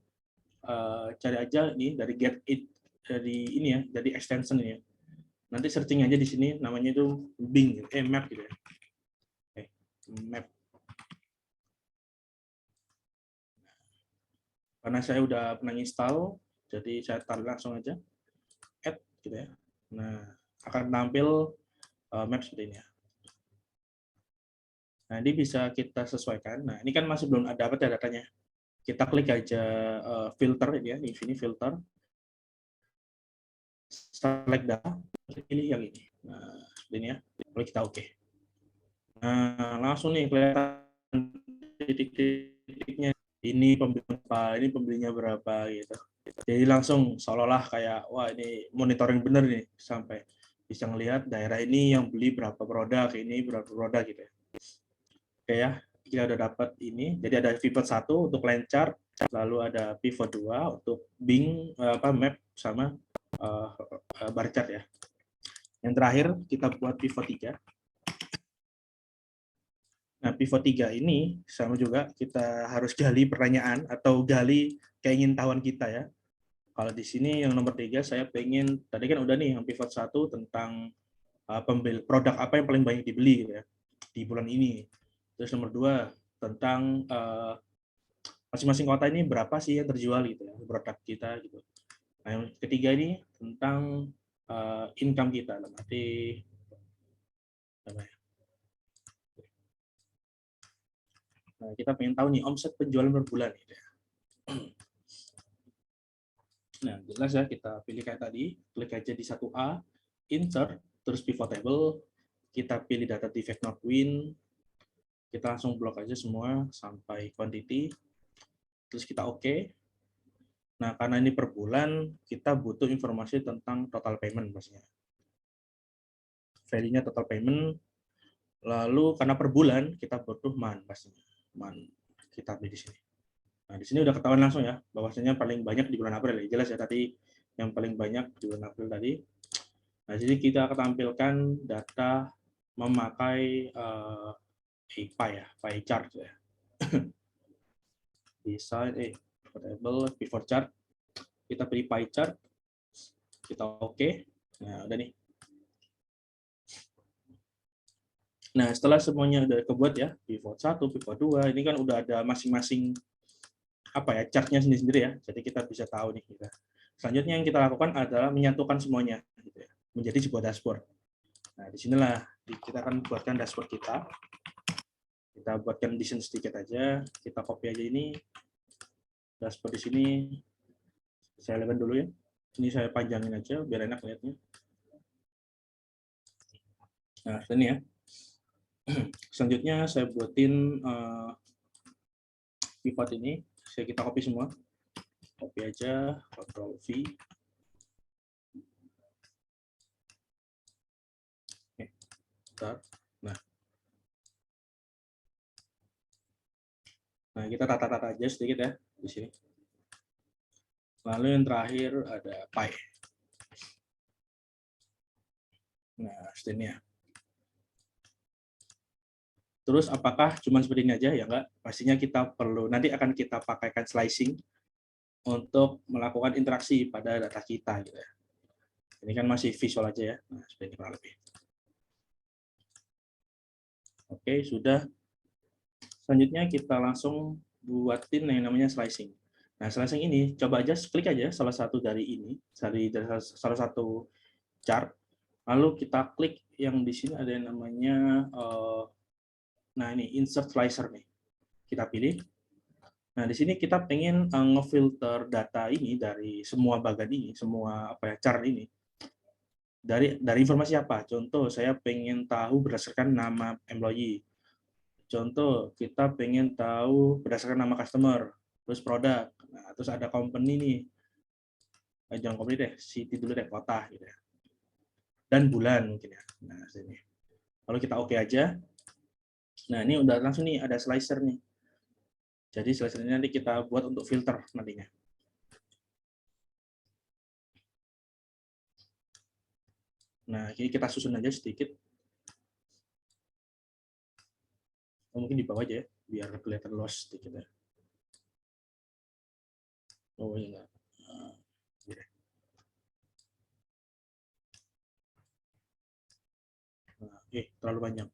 cari aja ini dari get it, dari ini ya, dari extension ini ya. Nanti searching aja di sini, namanya itu Bing, map gitu ya. Map. Karena saya udah pernah install, jadi saya tarik langsung aja, add gitu ya. Nah, akan tampil map seperti ini ya. Nah, ini bisa kita sesuaikan. Nah, ini kan masih belum ada dapat ya datanya. Kita klik aja filter ya, di sini filter. Select data, pilih yang ini. Nah, seperti ini ya. Lalu kita oke. Nah, langsung nih kelihatan titik-titiknya. Ini pembelinya berapa, ini pembelinya berapa gitu. Jadi langsung seolah-olah kayak wah ini monitoring bener nih sampai bisa ngelihat daerah ini yang beli berapa produk, ini berapa produk gitu ya. Oke ya, kita udah dapat ini. Jadi ada pivot 1 untuk line chart, lalu ada pivot 2 untuk Bing map sama bar chart ya. Yang terakhir kita buat pivot 3. Nah, pivot 3 ini sama juga kita harus gali pertanyaan atau gali keingintahuan kita ya. Kalau di sini yang nomor 3 saya pengen, tadi kan udah nih yang pivot 1 tentang produk apa yang paling banyak dibeli gitu ya di bulan ini. Terus nomor 2 tentang masing-masing kota ini berapa sih yang terjual gitu ya produk kita gitu. Nah, yang ketiga ini tentang income kita, berarti apa ya? Nah, kita pengen tahu nih omset penjualan per bulan gitu ya. Nah, jelas ya kita pilih kayak tadi, klik aja di 1A, insert, terus pivot table, kita pilih data defect not win, kita langsung blok aja semua sampai quantity, terus kita oke. Nah, karena ini per bulan, kita butuh informasi tentang total payment pastinya. Value-nya total payment, lalu karena per bulan, kita butuh month pastinya. Month, kita pilih di sini. Nah, di sini udah ketahuan langsung ya, bahwasanya paling banyak di bulan April. Ya. Jelas ya tadi yang paling banyak di bulan April tadi. Nah, jadi kita akan tampilkan data memakai pie ya, pie chart ya. Bisa table pivot chart. Kita pilih pie chart. Kita oke. Nah, udah nih. Nah, setelah semuanya udah kebuat ya, pivot 1, pivot 2, ini kan udah ada masing-masing apa ya, chartnya sendiri-sendiri ya. Jadi kita bisa tahu nih kita. Selanjutnya yang kita lakukan adalah menyatukan semuanya gitu ya, menjadi sebuah dashboard. Nah, disinilah kita akan buatkan dashboard kita. Kita buatkan desain sedikit aja, kita copy aja ini. Dashboard di sini saya lebar dulu ya. Ini saya panjangin aja biar enak lihatnya. Nah, ini ya. Selanjutnya saya buatin pivot ini. Kita copy semua. Copy aja, Ctrl V. Oke, bentar. Nah, kita tata-tata aja sedikit ya di sini. Lalu yang terakhir ada pie. Nah, seperti ini ya. Terus apakah cuma seperti ini aja? Ya enggak. Pastinya kita perlu, nanti akan kita pakaikan slicing untuk melakukan interaksi pada data kita. Gitu ya. Ini kan masih visual aja ya. Nah, seperti ini kurang lebih. Oke, sudah. Selanjutnya kita langsung buatin yang namanya slicing. Nah, slicing ini, coba aja klik aja salah satu dari ini, dari salah satu chart. Lalu kita klik yang di sini ada yang namanya nah ini insert slicer nih. Kita pilih. Nah, di sini kita pengen ngefilter data ini dari semua bagan ini, semua apa ya, chart ini. Dari informasi apa? Contoh, saya pengen tahu berdasarkan nama employee. Contoh, kita pengen tahu berdasarkan nama customer, terus produk. Nah, terus ada company nih. Jangan company deh, city dulu deh, kota gitu ya. Dan bulan mungkin ya. Nah, sini. Lalu kita oke aja. Nah, ini udah langsung nih ada slicer nih. Jadi slicer ini nanti kita buat untuk filter nantinya. Nah, ini kita susun aja sedikit. Mungkin di bawah aja ya, biar kelihatan luas sedikit ya. Oh iya. Nah, terlalu banyak.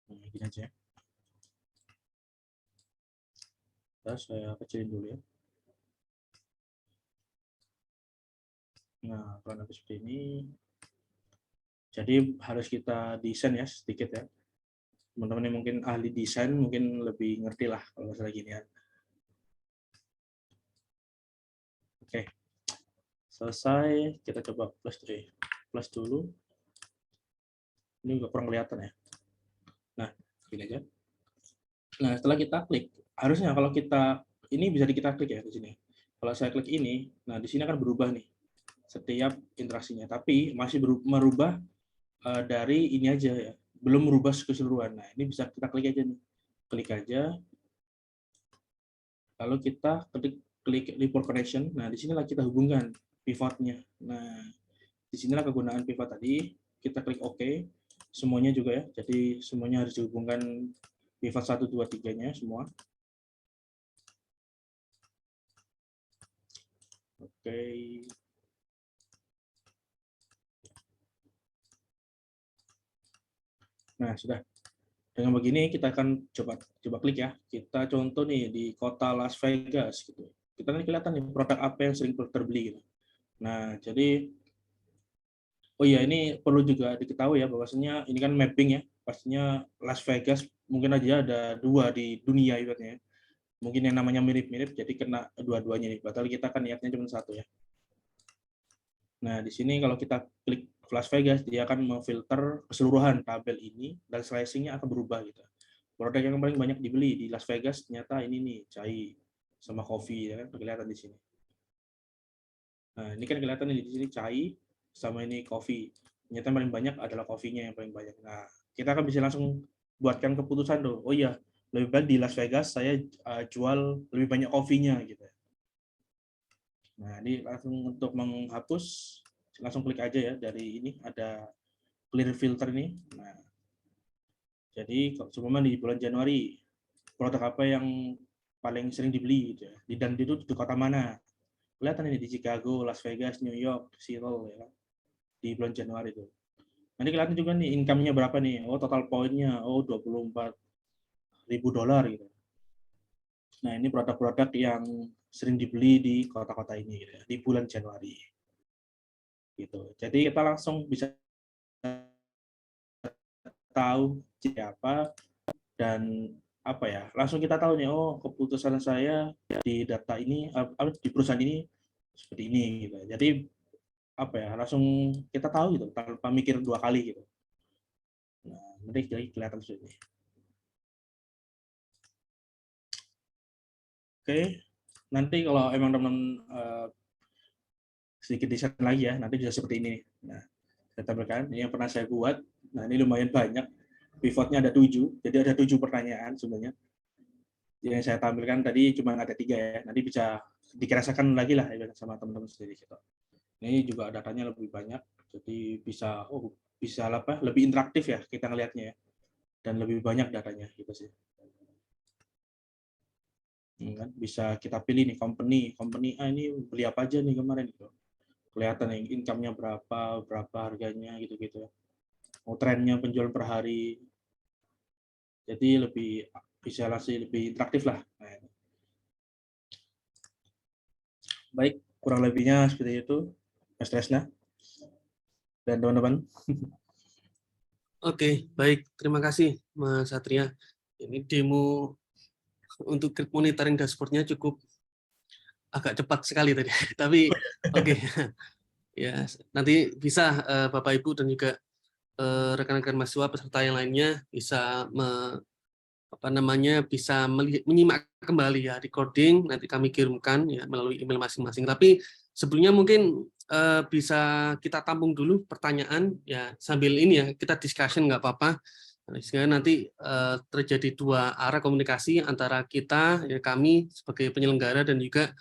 Nah, gini aja. Terus saya kecilin dulu ya. Nah, kalau seperti ini. Jadi harus kita desain ya sedikit ya. Teman-teman yang mungkin ahli desain mungkin lebih ngerti lah kalau masalah ginian. Oke, selesai. Kita coba plus dulu. Ini juga kurang kelihatan ya. Nah, gini aja. Nah, setelah kita klik, harusnya kalau kita ini bisa kita klik ya di sini. Kalau saya klik ini, nah di sini akan berubah nih setiap interaksinya. Tapi masih merubah dari ini aja ya, belum merubah keseluruhan. Nah, ini bisa kita klik aja nih. Klik aja. Lalu kita klik report connection. Nah, di sinilah kita hubungkan pivotnya. Nah, di sinilah kegunaan pivot tadi. Kita klik OK. Semuanya juga ya. Jadi semuanya harus dihubungkan pivot 1, 2, 3-nya semua. Oke. Nah, sudah. Dengan begini kita akan coba klik ya. Kita contoh nih di kota Las Vegas gitu. Kita kan kelihatan nih produk apa yang sering terbeli gitu. Nah, jadi oh iya, ini perlu juga diketahui ya bahwasanya ini kan mapping ya. Pastinya Las Vegas mungkin aja ada 2 di dunia ibaratnya. Mungkin yang namanya mirip-mirip jadi kena dua-duanya nih. Padahal kita kan niatnya cuma 1 ya. Nah, di sini kalau kita klik Las Vegas, dia akan memfilter keseluruhan tabel ini dan slicing-nya akan berubah gitu. Produk yang paling banyak dibeli di Las Vegas ternyata ini nih, chai sama kopi ya kan kelihatan di sini. Nah, ini kan kelihatan di sini chai sama ini kopi. Ternyata yang paling banyak adalah kopinya yang paling banyak. Nah, kita akan bisa langsung buatkan keputusan tuh. Oh iya, lebih baik di Las Vegas saya jual lebih banyak kopinya gitu. Nah, ini langsung untuk menghapus langsung klik aja ya dari ini ada clear filter ini. Nah, jadi cuma di bulan Januari produk apa yang paling sering dibeli gitu ya. Dan itu di kota mana? Kelihatan ini di Chicago, Las Vegas, New York, Seattle ya. Di bulan Januari itu. Nanti kelihatan juga nih income-nya berapa nih. Oh, total poinnya oh $24.000 gitu. Nah, ini produk-produk yang sering dibeli di kota-kota ini gitu ya, di bulan Januari. Gitu. Jadi kita langsung bisa tahu siapa dan apa ya, langsung kita tahu nih, oh keputusan saya di data ini di perusahaan ini seperti ini gitu. Jadi apa ya, langsung kita tahu gitu tanpa mikir 2 kali gitu. Nah, nanti jadi kelihatan seperti ini. Oke, nanti kalau emang teman-teman sedikit desain lagi ya, nanti bisa seperti ini. Nah, saya tampilkan ini yang pernah saya buat. Nah, ini lumayan banyak. Pivotnya ada 7, jadi ada 7 pertanyaan sebenarnya. Yang saya tampilkan tadi cuma ada 3 ya. Nanti bisa dikerasakan lagi lah ya sama teman-teman sendiri gitu. Ini juga datanya lebih banyak, jadi bisa bisa apa? Lebih interaktif ya kita ngelihatnya ya. Dan lebih banyak datanya gitu sih. Bisa kita pilih nih company ini beli apa aja nih kemarin gitu. Kelihatan nih income-nya berapa harganya gitu-gitu. Oh, trennya penjualan per hari. Jadi bisa lebih interaktif lah. Nah, baik, kurang lebihnya seperti itu, Mas Tresna dan teman-teman.
Oke, baik. Terima kasih, Mas Satria. Ini demo untuk grid monitoring dashboard-nya cukup agak cepat sekali tadi. Tapi oke. Ya, nanti bisa Bapak Ibu dan juga rekan-rekan mahasiswa peserta yang lainnya bisa bisa menyimak kembali ya recording, nanti kami kirimkan ya melalui email masing-masing. Tapi sebelumnya mungkin bisa kita tampung dulu pertanyaan ya sambil ini ya kita discussion nggak apa-apa. Sehingga nanti terjadi 2 arah komunikasi antara kita ya kami sebagai penyelenggara dan juga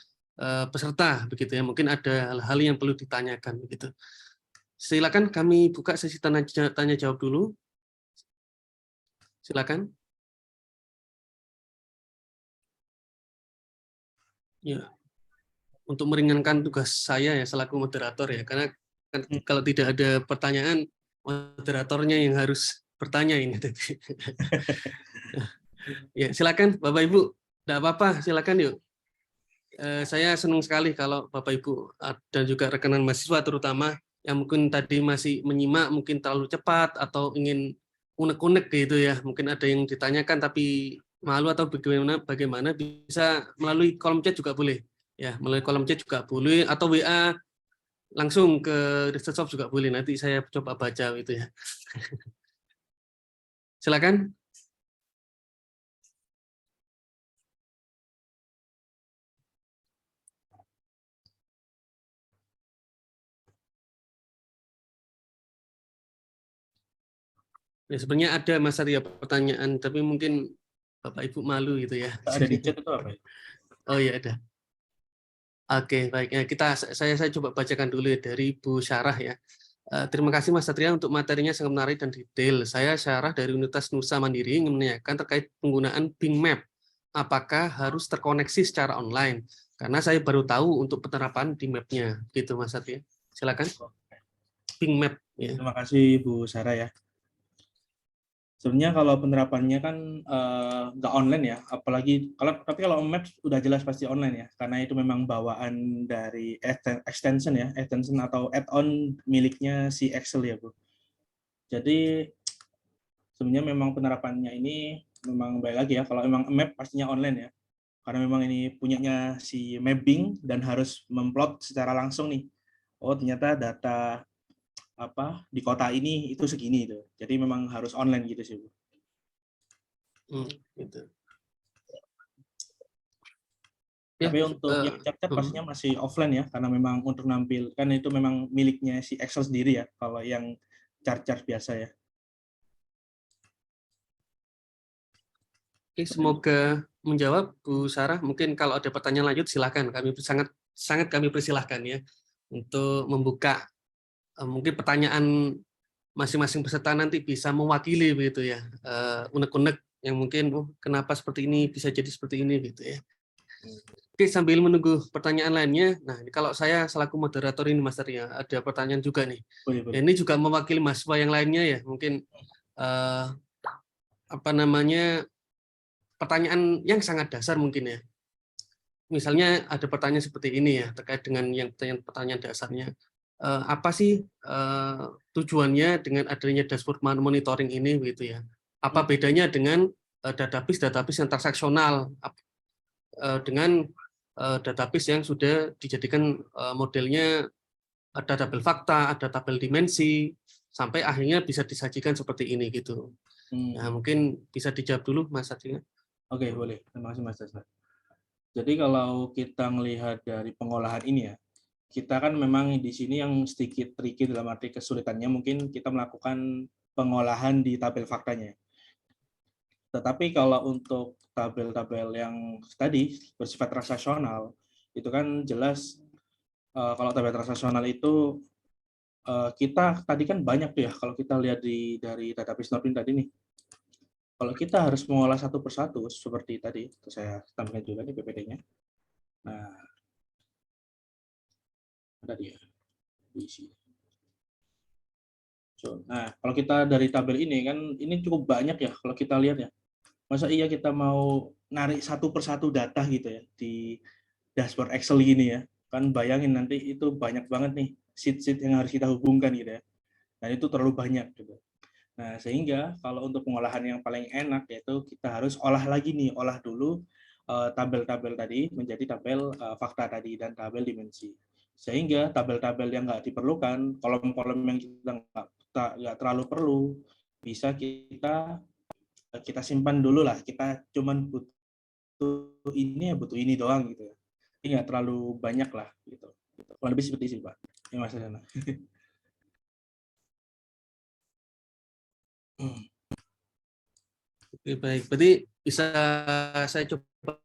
peserta begitu ya. Mungkin ada hal-hal yang perlu ditanyakan begitu. Silakan kami buka sesi tanya jawab dulu. Silakan. Ya, untuk meringankan tugas saya ya selaku moderator ya, karena kan kalau tidak ada pertanyaan moderatornya yang harus bertanya ini. Ya, silakan Bapak Ibu. Tidak apa-apa, silakan yuk. Saya senang sekali kalau Bapak Ibu dan juga rekan mahasiswa terutama yang mungkin tadi masih menyimak mungkin terlalu cepat atau ingin unek-unek gitu ya, mungkin ada yang ditanyakan tapi malu atau bagaimana bisa melalui kolom chat juga boleh ya, melalui kolom chat juga boleh, atau WA langsung ke Research Shop juga boleh, nanti saya coba baca gitu ya. Silakan. Ya, sebenarnya ada Mas Arya pertanyaan, tapi mungkin Bapak Ibu malu gitu ya.
Ada di chat itu apa ya?
Oh iya ada. Oke, baik. Ya, saya coba bacakan dulu ya, dari Bu Syarah ya. Terima kasih Mas Satria untuk materinya sangat menarik dan detail. Saya Syarah dari Universitas Nusa Mandiri ingin menanyakan terkait penggunaan Bing Map. Apakah harus terkoneksi secara online? Karena saya baru tahu untuk penerapan di map-nya. Gitu Mas Satria. Silakan. Bing Map. Ya.
Terima kasih Bu Sarah ya. Sebenarnya kalau penerapannya kan nggak online ya, apalagi kalau Maps udah jelas pasti online ya, karena itu memang bawaan dari extension atau add-on miliknya si Excel ya Bu. Jadi sebenarnya memang penerapannya ini memang baik lagi ya, kalau memang Map pastinya online ya, karena memang ini punyanya si Mapping dan harus memplot secara langsung nih. Oh ternyata data di kota ini itu segini itu. Jadi memang harus online gitu sih Bu.
Gitu.
Tapi untuk yang chart pastinya masih offline ya, karena memang untuk nampilkan itu memang miliknya si Excel sendiri ya, kalau yang chart-chart biasa ya.
Oke, semoga menjawab Bu Sarah. Mungkin kalau ada pertanyaan lanjut silakan. Kami sangat kami persilahkan ya untuk membuka mungkin pertanyaan masing-masing peserta nanti bisa mewakili begitu ya, unek-unek yang mungkin kenapa seperti ini bisa jadi seperti ini gitu ya. Oke, sambil menunggu pertanyaan lainnya, nah kalau saya selaku moderator ini Mas Arya, ada pertanyaan juga nih.
Boleh.
Ini juga mewakili mahasiswa yang lainnya ya, mungkin pertanyaan yang sangat dasar mungkin ya. Misalnya ada pertanyaan seperti ini ya, terkait dengan yang pertanyaan dasarnya. Apa sih tujuannya dengan adanya dashboard monitoring ini begitu ya? Apa bedanya dengan database yang transaksional dengan database yang sudah dijadikan modelnya ada tabel fakta, ada tabel dimensi, sampai akhirnya bisa disajikan seperti ini gitu. Nah, mungkin bisa dijawab dulu Mas Satria.
Oke, boleh. Terima kasih Mas Dasar. Jadi kalau kita melihat dari pengolahan ini ya, kita kan memang di sini yang sedikit tricky dalam arti kesulitannya mungkin kita melakukan pengolahan di tabel faktanya. Tetapi kalau untuk tabel-tabel yang tadi bersifat transaksional, itu kan jelas kalau tabel transaksional itu kita tadi kan banyak tuh ya, kalau kita lihat dari database Nordin tadi nih. Kalau kita harus mengolah satu persatu seperti tadi, saya tampilkan juga nih PPT-nya. Nah, ada dia di sini. Nah, kalau kita dari tabel ini kan ini cukup banyak ya kalau kita lihat ya. Masa iya kita mau narik satu persatu data gitu ya di dashboard Excel gini ya. Kan bayangin nanti itu banyak banget nih sheet-sheet yang harus kita hubungkan gitu ya. Dan itu terlalu banyak gitu. Nah, sehingga kalau untuk pengolahan yang paling enak yaitu kita harus olah lagi nih, olah dulu tabel-tabel tadi menjadi tabel fakta tadi dan tabel dimensi. Sehingga tabel-tabel yang nggak diperlukan, kolom-kolom yang kita nggak terlalu perlu, bisa kita simpan dulu lah. Kita cuman butuh ini doang gitu ya. Ini nggak terlalu banyak lah gitu. Kurang lebih seperti itu Pak. Yang Mas Sana.
Oke, baik. Berarti bisa saya coba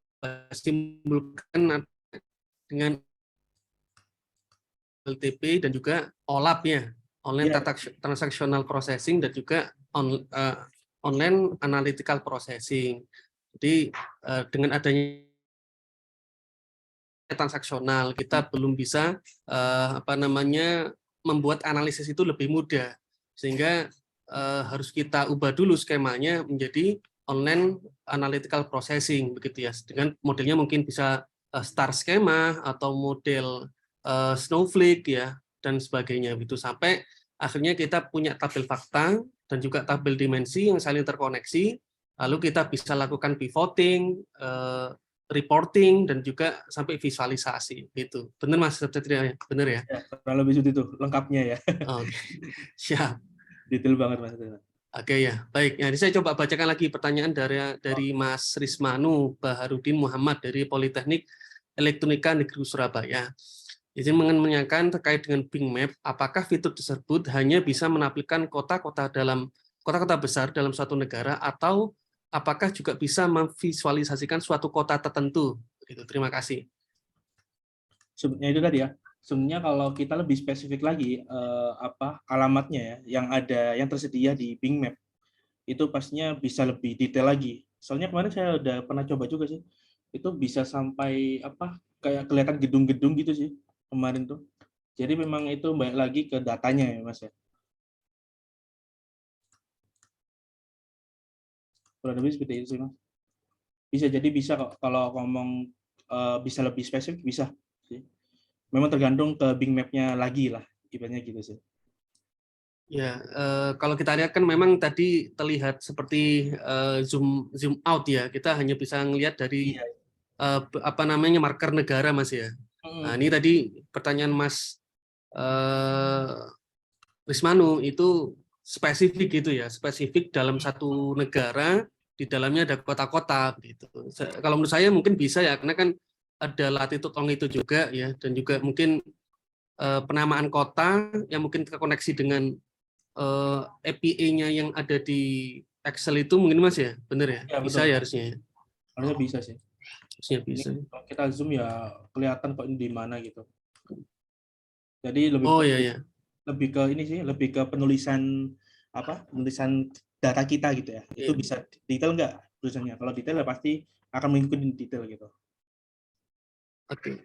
simpulkan dengan LTP dan juga OLAP-nya, online transactional processing, dan juga online analytical processing. Jadi dengan adanya transaksional, kita belum bisa membuat analisis itu lebih mudah, sehingga harus kita ubah dulu skemanya menjadi online analytical processing begitu ya. Dengan modelnya mungkin bisa star skema atau model Snowflake ya, dan sebagainya gitu, sampai akhirnya kita punya tabel fakta dan juga tabel dimensi yang saling terkoneksi, lalu kita bisa lakukan pivoting, reporting, dan juga sampai visualisasi gitu. Benar Mas Satria? Benar ya?
Ya, kurang lebih seperti itu lengkapnya ya.
Oke. Siap.
Detail banget Mas.
Oke ya, baik. Nah, ini saya coba bacakan lagi pertanyaan dari Mas Rismanu Baharudin Muhammad dari Politeknik Elektronika Negeri Surabaya. Izin menanyakan terkait dengan Bing Map, apakah fitur tersebut hanya bisa menampilkan kota-kota besar dalam suatu negara, atau apakah juga bisa memvisualisasikan suatu kota tertentu? Gitu. Terima kasih.
Sebenarnya itu tadi ya. Sebenarnya kalau kita lebih spesifik lagi alamatnya ya yang tersedia di Bing Map itu pastinya bisa lebih detail lagi. Soalnya kemarin saya udah pernah coba juga sih. Itu bisa sampai kayak kelihatan gedung-gedung gitu sih kemarin tuh. Jadi memang itu balik lagi ke datanya ya Mas ya. Kurang lebih seperti itu sih Mas. Bisa kok kalau ngomong bisa lebih spesifik bisa sih. Memang tergantung ke Bing Map-nya lagi lah, ibaratnya gitu sih.
Ya, kalau kita lihat kan memang tadi terlihat seperti zoom out ya. Kita hanya bisa melihat dari
Iya.
marker negara Mas ya. Nah, ini tadi pertanyaan Mas Rismanu itu spesifik gitu ya, spesifik dalam satu negara, di dalamnya ada kota-kota gitu. Kalau menurut saya mungkin bisa ya, karena kan ada latitude longitude juga ya, dan juga mungkin penamaan kota yang mungkin terkoneksi dengan API-nya yang ada di Excel itu mungkin Mas ya, benar ya?
Ya,
Bisa
betul.
ya harusnya ya.
Harusnya bisa sih.
Harusnya
Ini
bisa.
kalau kita zoom ya kelihatan kok ini di mana gitu. Jadi
Oh iya ya.
lebih ke ini sih, lebih ke penulisan penulisan data kita gitu ya. Itu
Iya.
bisa detail nggak tulisannya? Kalau detail ya pasti akan mengikuti detail gitu.
Oke.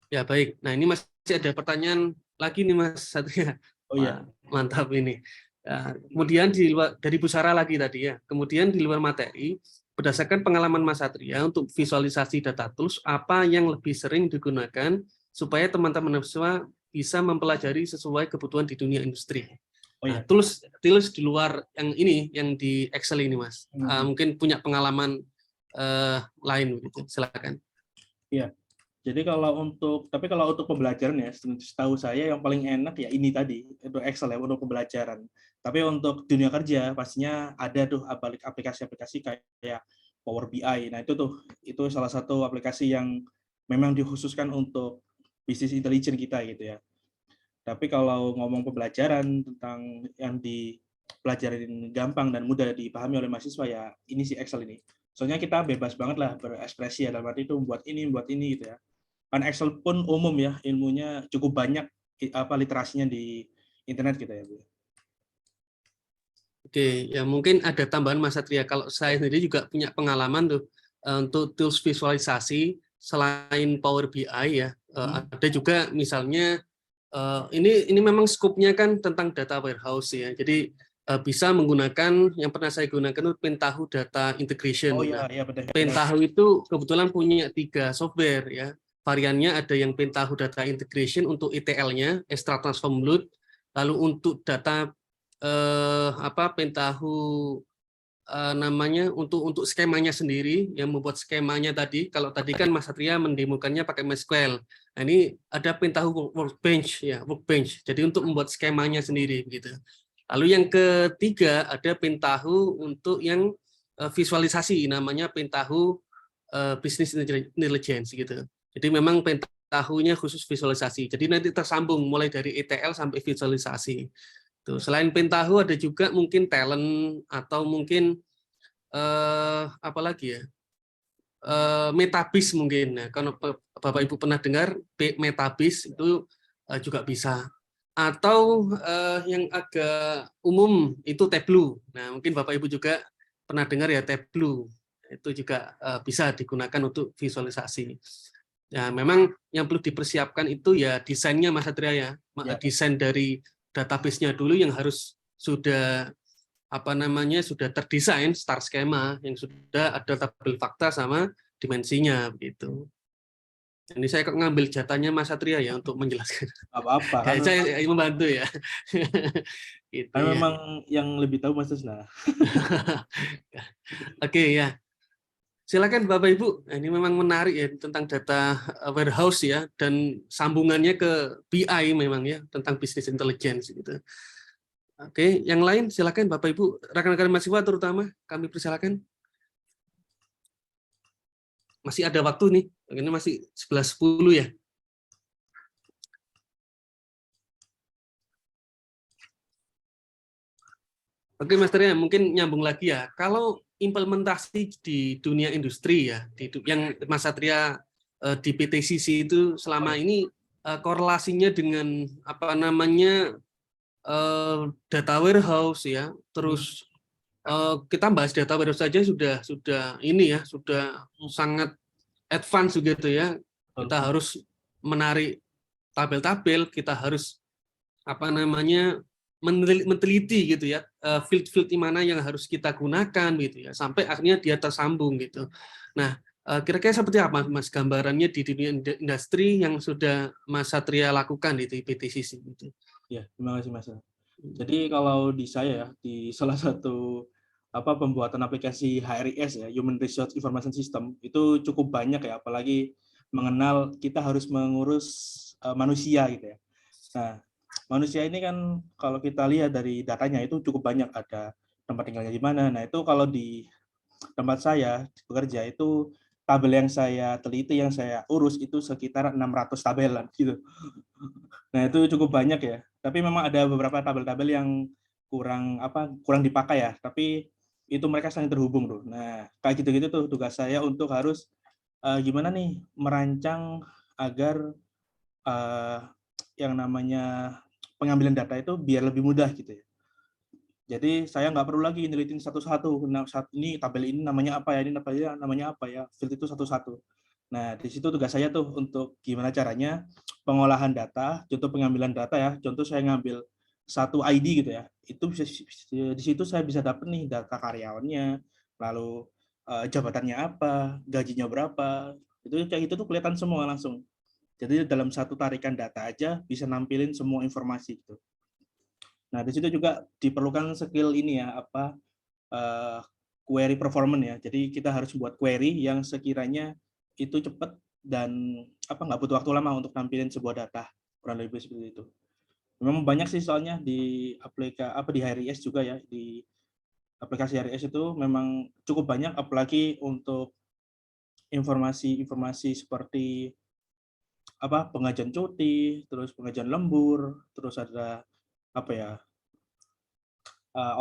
Ya baik. Nah ini masih ada pertanyaan lagi nih Mas Satria.
Oh iya.
Mantap ini. Nah, kemudian dari Bu Sarah lagi tadi ya. Kemudian di luar materi, berdasarkan pengalaman Mas Satria untuk visualisasi data tools, apa yang lebih sering digunakan supaya teman-teman mahasiswa bisa mempelajari sesuai kebutuhan di dunia industri.
Oh
Nah,
iya.
tools di luar yang ini, yang di Excel ini Mas, mungkin punya pengalaman lain gitu. Silakan.
Iya. Jadi tapi kalau untuk pembelajaran ya, setahu saya yang paling enak ya ini tadi, itu Excel ya untuk pembelajaran. Tapi untuk dunia kerja pastinya ada tuh aplikasi-aplikasi kayak Power BI. Nah, itu salah satu aplikasi yang memang dikhususkan untuk bisnis intelligence kita gitu ya. Tapi kalau ngomong pembelajaran tentang yang dipelajarin gampang dan mudah dipahami oleh mahasiswa ya ini si Excel ini. Soalnya kita bebas banget lah berekspresi ya, dalam arti itu buat ini gitu ya. Kan Excel pun umum ya, ilmunya cukup banyak literasinya di internet gitu ya, Bu.
Oke, ya mungkin ada tambahan Mas Satria. Kalau saya sendiri juga punya pengalaman tuh untuk tools visualisasi selain Power BI ya. Ada juga misalnya ini memang skupnya kan tentang data warehouse ya. Jadi bisa menggunakan yang pernah saya gunakan itu Pentaho Data Integration.
Oh
Nah,
iya, betul.
Pentaho itu kebetulan punya 3 software ya. Variannya ada yang Pentaho Data Integration untuk ETL-nya, Extract Transform Load. Lalu untuk data Pentaho namanya untuk skemanya sendiri, yang membuat skemanya tadi. Kalau tadi kan Mas Satria mendemokannya pakai MySQL. Nah, ini ada Pentaho Workbench ya, Workbench. Jadi untuk membuat skemanya sendiri gitu. Lalu yang ketiga ada Pentaho untuk yang visualisasi, namanya Pentaho Business Intelligence gitu. Jadi memang Pentaho-nya khusus visualisasi. Jadi nanti tersambung mulai dari ETL sampai visualisasi. Tuh, selain Pentaho ada juga mungkin Talent atau mungkin apa lagi ya? Metabase mungkin. Nah, kalau Bapak Ibu pernah dengar Metabase itu juga bisa. Atau yang agak umum itu Tableau. Nah, mungkin Bapak Ibu juga pernah dengar ya Tableau. Itu juga bisa digunakan untuk visualisasi. Ya, memang yang perlu dipersiapkan itu ya desainnya Mas Satria ya. Desain dari database-nya dulu yang harus sudah sudah terdesain star skema yang sudah ada tabel fakta sama dimensinya begitu. Ini saya kok ngambil jatahnya Mas Satria ya untuk menjelaskan.
Apa-apa kan
Kayak saya membantu ya. Gitu
kan
ya.
memang yang lebih tahu Mas Tusna.
Oke ya. Silakan Bapak Ibu. Nah, ini memang menarik ya tentang data warehouse ya dan sambungannya ke BI memang ya tentang business intelligence gitu. Oke, yang lain silakan Bapak Ibu, rekan-rekan mahasiswa terutama kami persilakan. Masih ada waktu nih. Ini masih 11.10 ya. Oke, Mas Tria, mungkin nyambung lagi ya. Kalau implementasi di dunia industri ya, yang Mas Satria di PTCC itu selama ini korelasinya dengan apa namanya data warehouse ya, terus kita bahas data warehouse saja sudah ini ya, sudah sangat advance begitu ya. Kita harus menarik tabel-tabel, kita harus apa namanya meneliti gitu ya field-field di mana yang harus kita gunakan gitu ya sampai akhirnya dia tersambung gitu. Nah, kira-kira seperti apa Mas gambarannya di dunia industri yang sudah Mas Satria lakukan di PTCC gitu.
Ya, terima kasih Mas. Jadi kalau di saya ya, di salah satu pembuatan aplikasi HRIS ya, Human Resource Information System, itu cukup banyak ya, apalagi mengenal kita harus mengurus manusia gitu ya. Nah, manusia ini kan kalau kita lihat dari datanya itu cukup banyak, ada tempat tinggalnya di mana. Nah, itu kalau di tempat saya bekerja itu tabel yang saya teliti, yang saya urus itu sekitar 600 tabelan gitu. Nah, itu cukup banyak ya. Tapi memang ada beberapa tabel-tabel yang kurang dipakai ya, tapi itu mereka saling terhubung tuh. Nah, kayak gitu-gitu tuh tugas saya untuk harus gimana nih merancang agar yang namanya pengambilan data itu biar lebih mudah gitu ya. Jadi saya nggak perlu lagi nelitin satu-satu. Nah, saat ini tabel ini namanya apa ya, ini namanya apa ya, field itu satu-satu. Nah, di situ tugas saya tuh untuk gimana caranya pengolahan data, contoh pengambilan data ya, contoh saya ngambil satu ID gitu ya, itu di situ saya bisa dapat nih data karyawannya, lalu jabatannya apa, gajinya berapa, itu kayak gitu tuh kelihatan semua langsung. Jadi dalam satu tarikan data aja bisa nampilin semua informasi gitu. Nah, di situ juga diperlukan skill ini ya, query performance ya. Jadi kita harus buat query yang sekiranya itu cepat dan nggak butuh waktu lama untuk nampilin sebuah data, kurang lebih seperti itu. Memang banyak sih soalnya di di HRIS juga ya, di aplikasi HRIS itu memang cukup banyak, apalagi untuk informasi-informasi seperti pengajuan cuti, terus pengajuan lembur, terus ada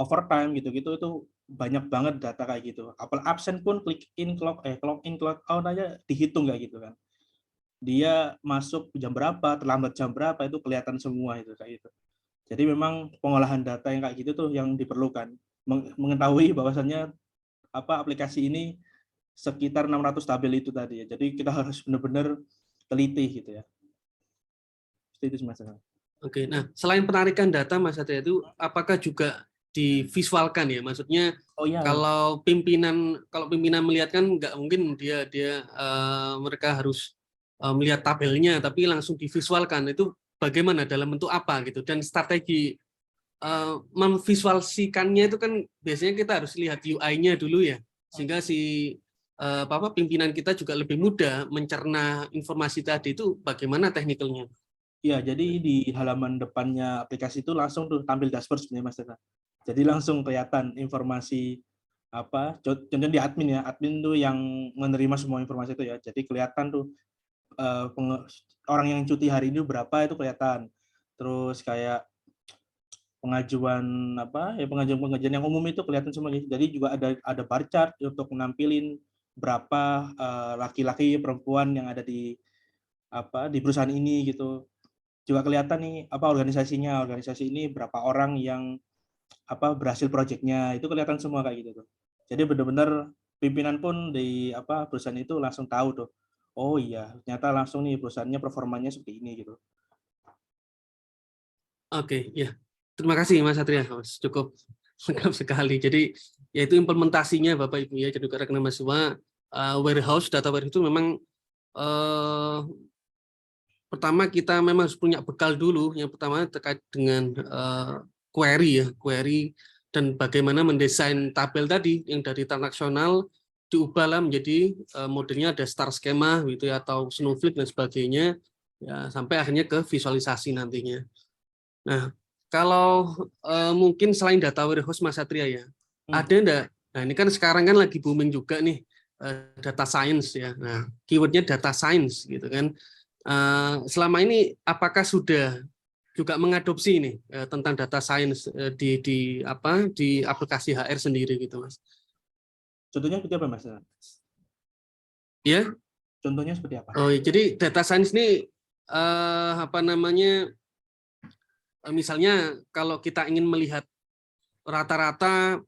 overtime gitu-gitu, itu banyak banget data kayak gitu. Apal absen pun clock in clock out aja dihitung kayak gitu kan. Dia masuk jam berapa, terlambat jam berapa, itu kelihatan semua itu kayak gitu. Jadi memang pengolahan data yang kayak gitu tuh yang diperlukan. Mengetahui bahwasannya aplikasi ini sekitar 600 tabel itu tadi ya. Jadi kita harus benar-benar teliti gitu ya. Itu Mas.
Oke, nah selain penarikan data Mas Satria itu apakah juga divisualkan ya? Maksudnya kalau pimpinan melihat kan nggak mungkin mereka harus melihat tabelnya, tapi langsung divisualkan. Itu bagaimana, dalam bentuk apa gitu? Dan strategi memvisualisikannya itu kan biasanya kita harus lihat UI-nya dulu ya, sehingga pimpinan kita juga lebih mudah mencerna informasi tadi. Itu bagaimana teknikalnya?
Ya, jadi di halaman depannya aplikasi itu langsung tuh tampil dashboard sebenarnya Mas Teta. Jadi langsung kelihatan informasi contohnya di admin ya, admin tuh yang menerima semua informasi itu ya. Jadi kelihatan tuh orang yang cuti hari ini berapa itu kelihatan. Terus kayak pengajuan yang umum itu kelihatan semuanya. Jadi juga ada bar chart untuk menampilin berapa laki-laki perempuan yang ada di perusahaan ini gitu. Juga kelihatan nih organisasi ini berapa orang yang berhasil proyeknya, itu kelihatan semua kayak gitu tuh. Jadi benar-benar pimpinan pun di perusahaan itu langsung tahu tuh, oh iya ternyata langsung nih perusahaannya performanya seperti ini gitu.
Oke, ya, terima kasih Mas Satria, cukup lengkap sekali. Jadi yaitu implementasinya Bapak Ibu ya, jadi rekan mahasiswa, data warehouse itu memang pertama kita memang harus punya bekal dulu. Yang pertama terkait dengan query ya, query dan bagaimana mendesain tabel tadi yang dari transaksional diubahlah menjadi modelnya ada star schema gitu ya, atau snowflake dan sebagainya ya, sampai akhirnya ke visualisasi nantinya. Nah, kalau mungkin selain data warehouse Mas Satria ya, ada enggak? Nah, ini kan sekarang kan lagi booming juga nih data science ya. Nah, keywordnya data science gitu kan. Selama ini apakah sudah juga mengadopsi ini tentang data science di aplikasi HR sendiri gitu, Mas?
Contohnya seperti apa, Mas?
Ya.
Contohnya seperti apa?
Oh, jadi data science ini misalnya kalau kita ingin melihat rata-rata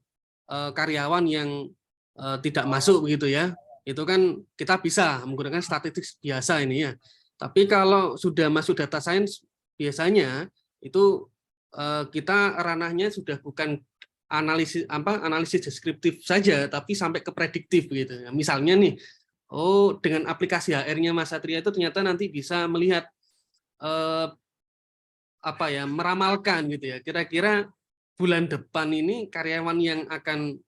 karyawan yang tidak masuk begitu ya, itu kan kita bisa menggunakan statistik biasa ini ya. Tapi kalau sudah masuk data science, biasanya itu kita ranahnya sudah bukan analisis deskriptif saja, tapi sampai ke prediktif gitu. Misalnya nih, dengan aplikasi HR-nya Mas Satria itu ternyata nanti bisa melihat meramalkan gitu ya. Kira-kira bulan depan ini karyawan yang akan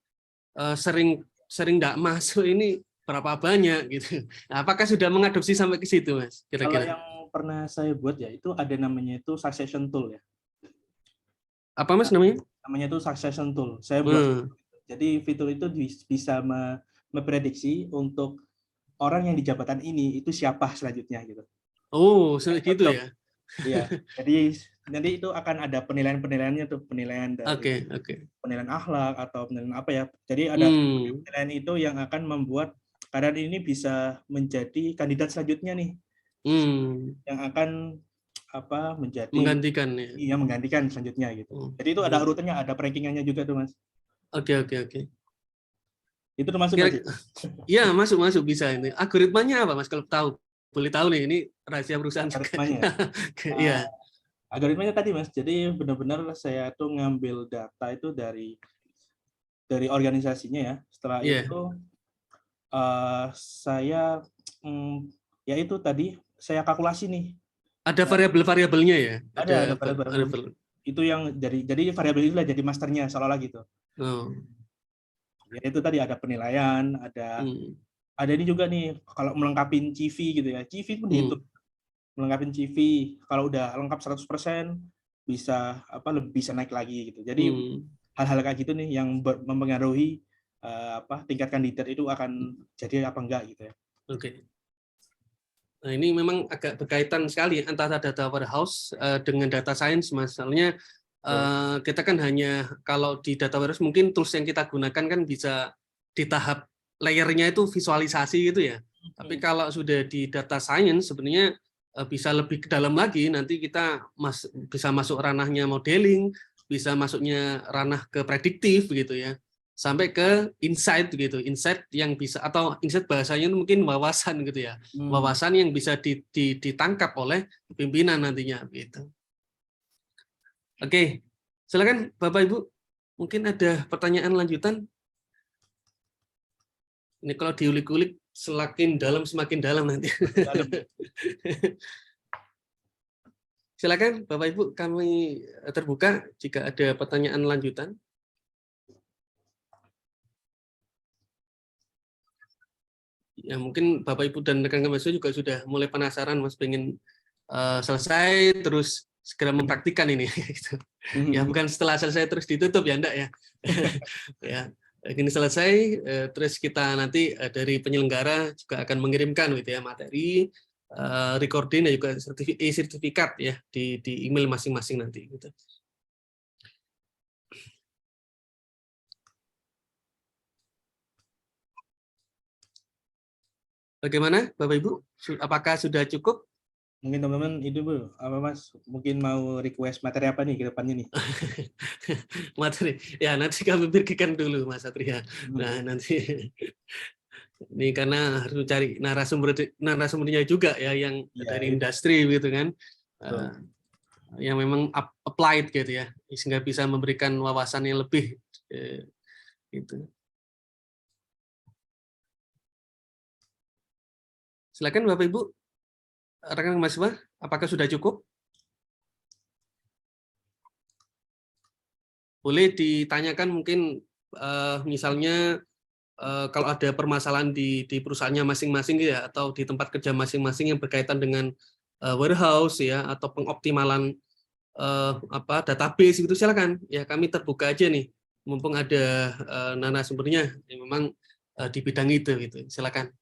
sering tidak masuk ini berapa banyak gitu. Nah, apakah sudah mengadopsi sampai ke situ, Mas?
Kalau
Kira-kira.
yang pernah saya buat ya itu ada namanya itu succession tool ya.
Apa Mas namanya?
Namanya itu succession tool. Saya buat. Jadi fitur itu bisa memprediksi untuk orang yang di jabatan ini itu siapa selanjutnya gitu.
Oh, gitu ya.
Iya. Jadi nanti itu akan ada penilaian-penilaiannya tuh, penilaian dari penilaian akhlak atau penilaian apa ya. Jadi ada penilaian itu yang akan membuat karyawan ini bisa menjadi kandidat selanjutnya nih. Yang akan menjadi
menggantikan ya.
Iya, menggantikan selanjutnya gitu. Jadi itu ada urutannya, ada rankingannya juga tuh, Mas.
Oke.
Itu termasuk
Iya, masuk bisa ini. Algoritmanya apa, Mas? Kalau tahu, boleh tahu nih, ini rahasia perusahaan.
Algoritmanya.
Iya.
Algoritmanya tadi, Mas. Jadi benar-benar saya tuh ngambil data itu dari organisasinya ya. Setelah itu saya ya itu tadi saya kalkulasi nih.
Ada variabel-variabelnya ya?
Ada variabel. Itu yang jadi variabel itulah jadi masternya seolah-olah gitu. Ya itu tadi ada penilaian, ada ini juga nih kalau melengkapi CV gitu ya. CV pun dihitung. Melengkapi CV kalau udah lengkap 100% bisa bisa naik lagi gitu. Jadi hal-hal kayak gitu nih yang mempengaruhi tingkat kandidat itu akan jadi apa enggak gitu ya.
Oke. Nah, ini memang agak berkaitan sekali antara data warehouse dengan data science, Mas. Soalnya kita kan hanya kalau di data warehouse mungkin tools yang kita gunakan kan bisa di tahap layernya itu visualisasi gitu ya. Tapi kalau sudah di data science sebenarnya bisa lebih ke dalam lagi. Nanti kita bisa masuk ranahnya modeling, bisa masuknya ranah ke prediktif gitu ya. Sampai ke insight gitu, insight yang bisa, atau insight bahasanya itu mungkin wawasan gitu ya, wawasan yang bisa ditangkap oleh pimpinan nantinya gitu. Oke, silakan Bapak Ibu, mungkin ada pertanyaan lanjutan. Ini kalau diulik-ulik semakin dalam nanti. Silakan Bapak Ibu, kami terbuka jika ada pertanyaan lanjutan. Ya mungkin Bapak Ibu dan rekan mahasiswa juga sudah mulai penasaran, Mas, pengen selesai terus segera mempraktikkan ini. Gitu. Ya bukan setelah selesai terus ditutup ya, enggak ya. Ya ini selesai terus kita nanti dari penyelenggara juga akan mengirimkan gitu ya materi, recording dan juga sertifikat ya di email masing-masing nanti. Gitu. Bagaimana Bapak Ibu? Apakah sudah cukup?
Mungkin teman-teman itu Bu, Mas, mungkin mau request materi apa nih ke depannya nih?
Materi. Ya, nanti kami pikirkan dulu Mas Satria. Nah, nanti ini karena harus mencari narasumbernya juga ya yang dari industri gitu kan. Yang memang applied gitu ya, sehingga bisa memberikan wawasan yang lebih gitu. Silakan Bapak Ibu, rekan mahasiswa, apakah sudah cukup? Boleh ditanyakan mungkin misalnya kalau ada permasalahan di perusahaannya masing-masing ya, atau di tempat kerja masing-masing yang berkaitan dengan warehouse ya, atau pengoptimalan database gitu, silakan ya, kami terbuka aja nih, mumpung ada narasumbernya yang memang di bidang itu gitu, silakan.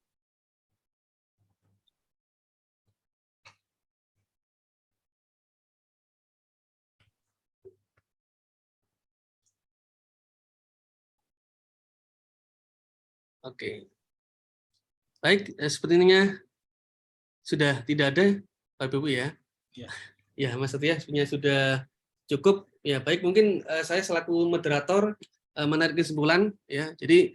Oke, baik, sepertinya sudah tidak ada Bapak Ibu ya.
Ya.
Ya, Mas Satria, sebenarnya sudah cukup. Ya, baik, mungkin saya selaku moderator menarik kesimpulan ya. Jadi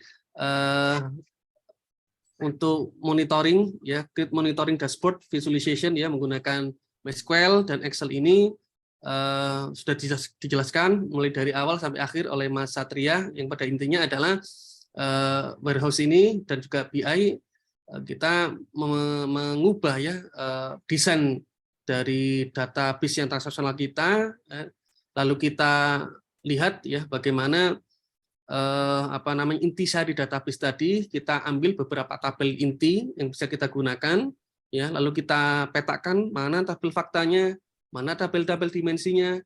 untuk monitoring ya, Grid Monitoring Dashboard Visualization ya, menggunakan MySQL dan Excel ini sudah dijelaskan mulai dari awal sampai akhir oleh Mas Satria, yang pada intinya adalah warehouse ini dan juga BI kita mengubah ya desain dari database yang transaksional kita, lalu kita lihat ya bagaimana intisari database tadi, kita ambil beberapa tabel inti yang bisa kita gunakan, ya, lalu kita petakan mana tabel faktanya, mana tabel-tabel dimensinya,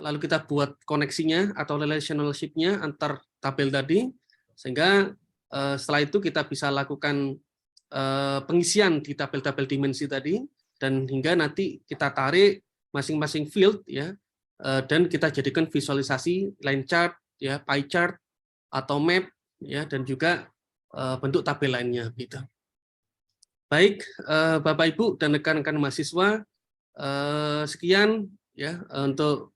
lalu kita buat koneksinya atau relationship-nya antar tabel tadi, sehingga setelah itu kita bisa lakukan pengisian di tabel-tabel dimensi tadi, dan hingga nanti kita tarik masing-masing field ya, dan kita jadikan visualisasi line chart ya, pie chart atau map ya, dan juga bentuk tabel lainnya gitu. Baik, Bapak Ibu dan rekan-rekan mahasiswa, sekian ya untuk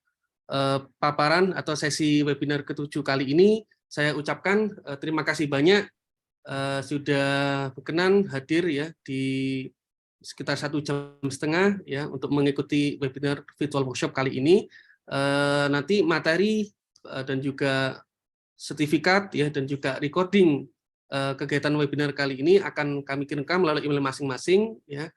paparan atau sesi webinar ke-7 kali ini. Saya ucapkan terima kasih banyak sudah berkenan hadir ya di sekitar 1,5 jam ya untuk mengikuti webinar virtual workshop kali ini. Nanti materi dan juga sertifikat ya dan juga recording kegiatan webinar kali ini akan kami kirimkan melalui email masing-masing ya.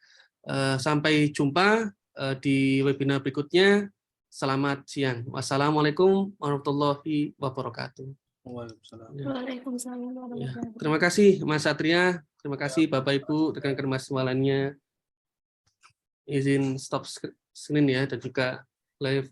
Sampai jumpa di webinar berikutnya. Selamat siang. Wassalamualaikum warahmatullahi wabarakatuh.
Waalaikumsalam warahmatullahi wabarakatuh.
Terima kasih Mas Satria, terima kasih Bapak Ibu rekan-rekan mahasiswa lainnya. Izin stop screen ya, dan juga live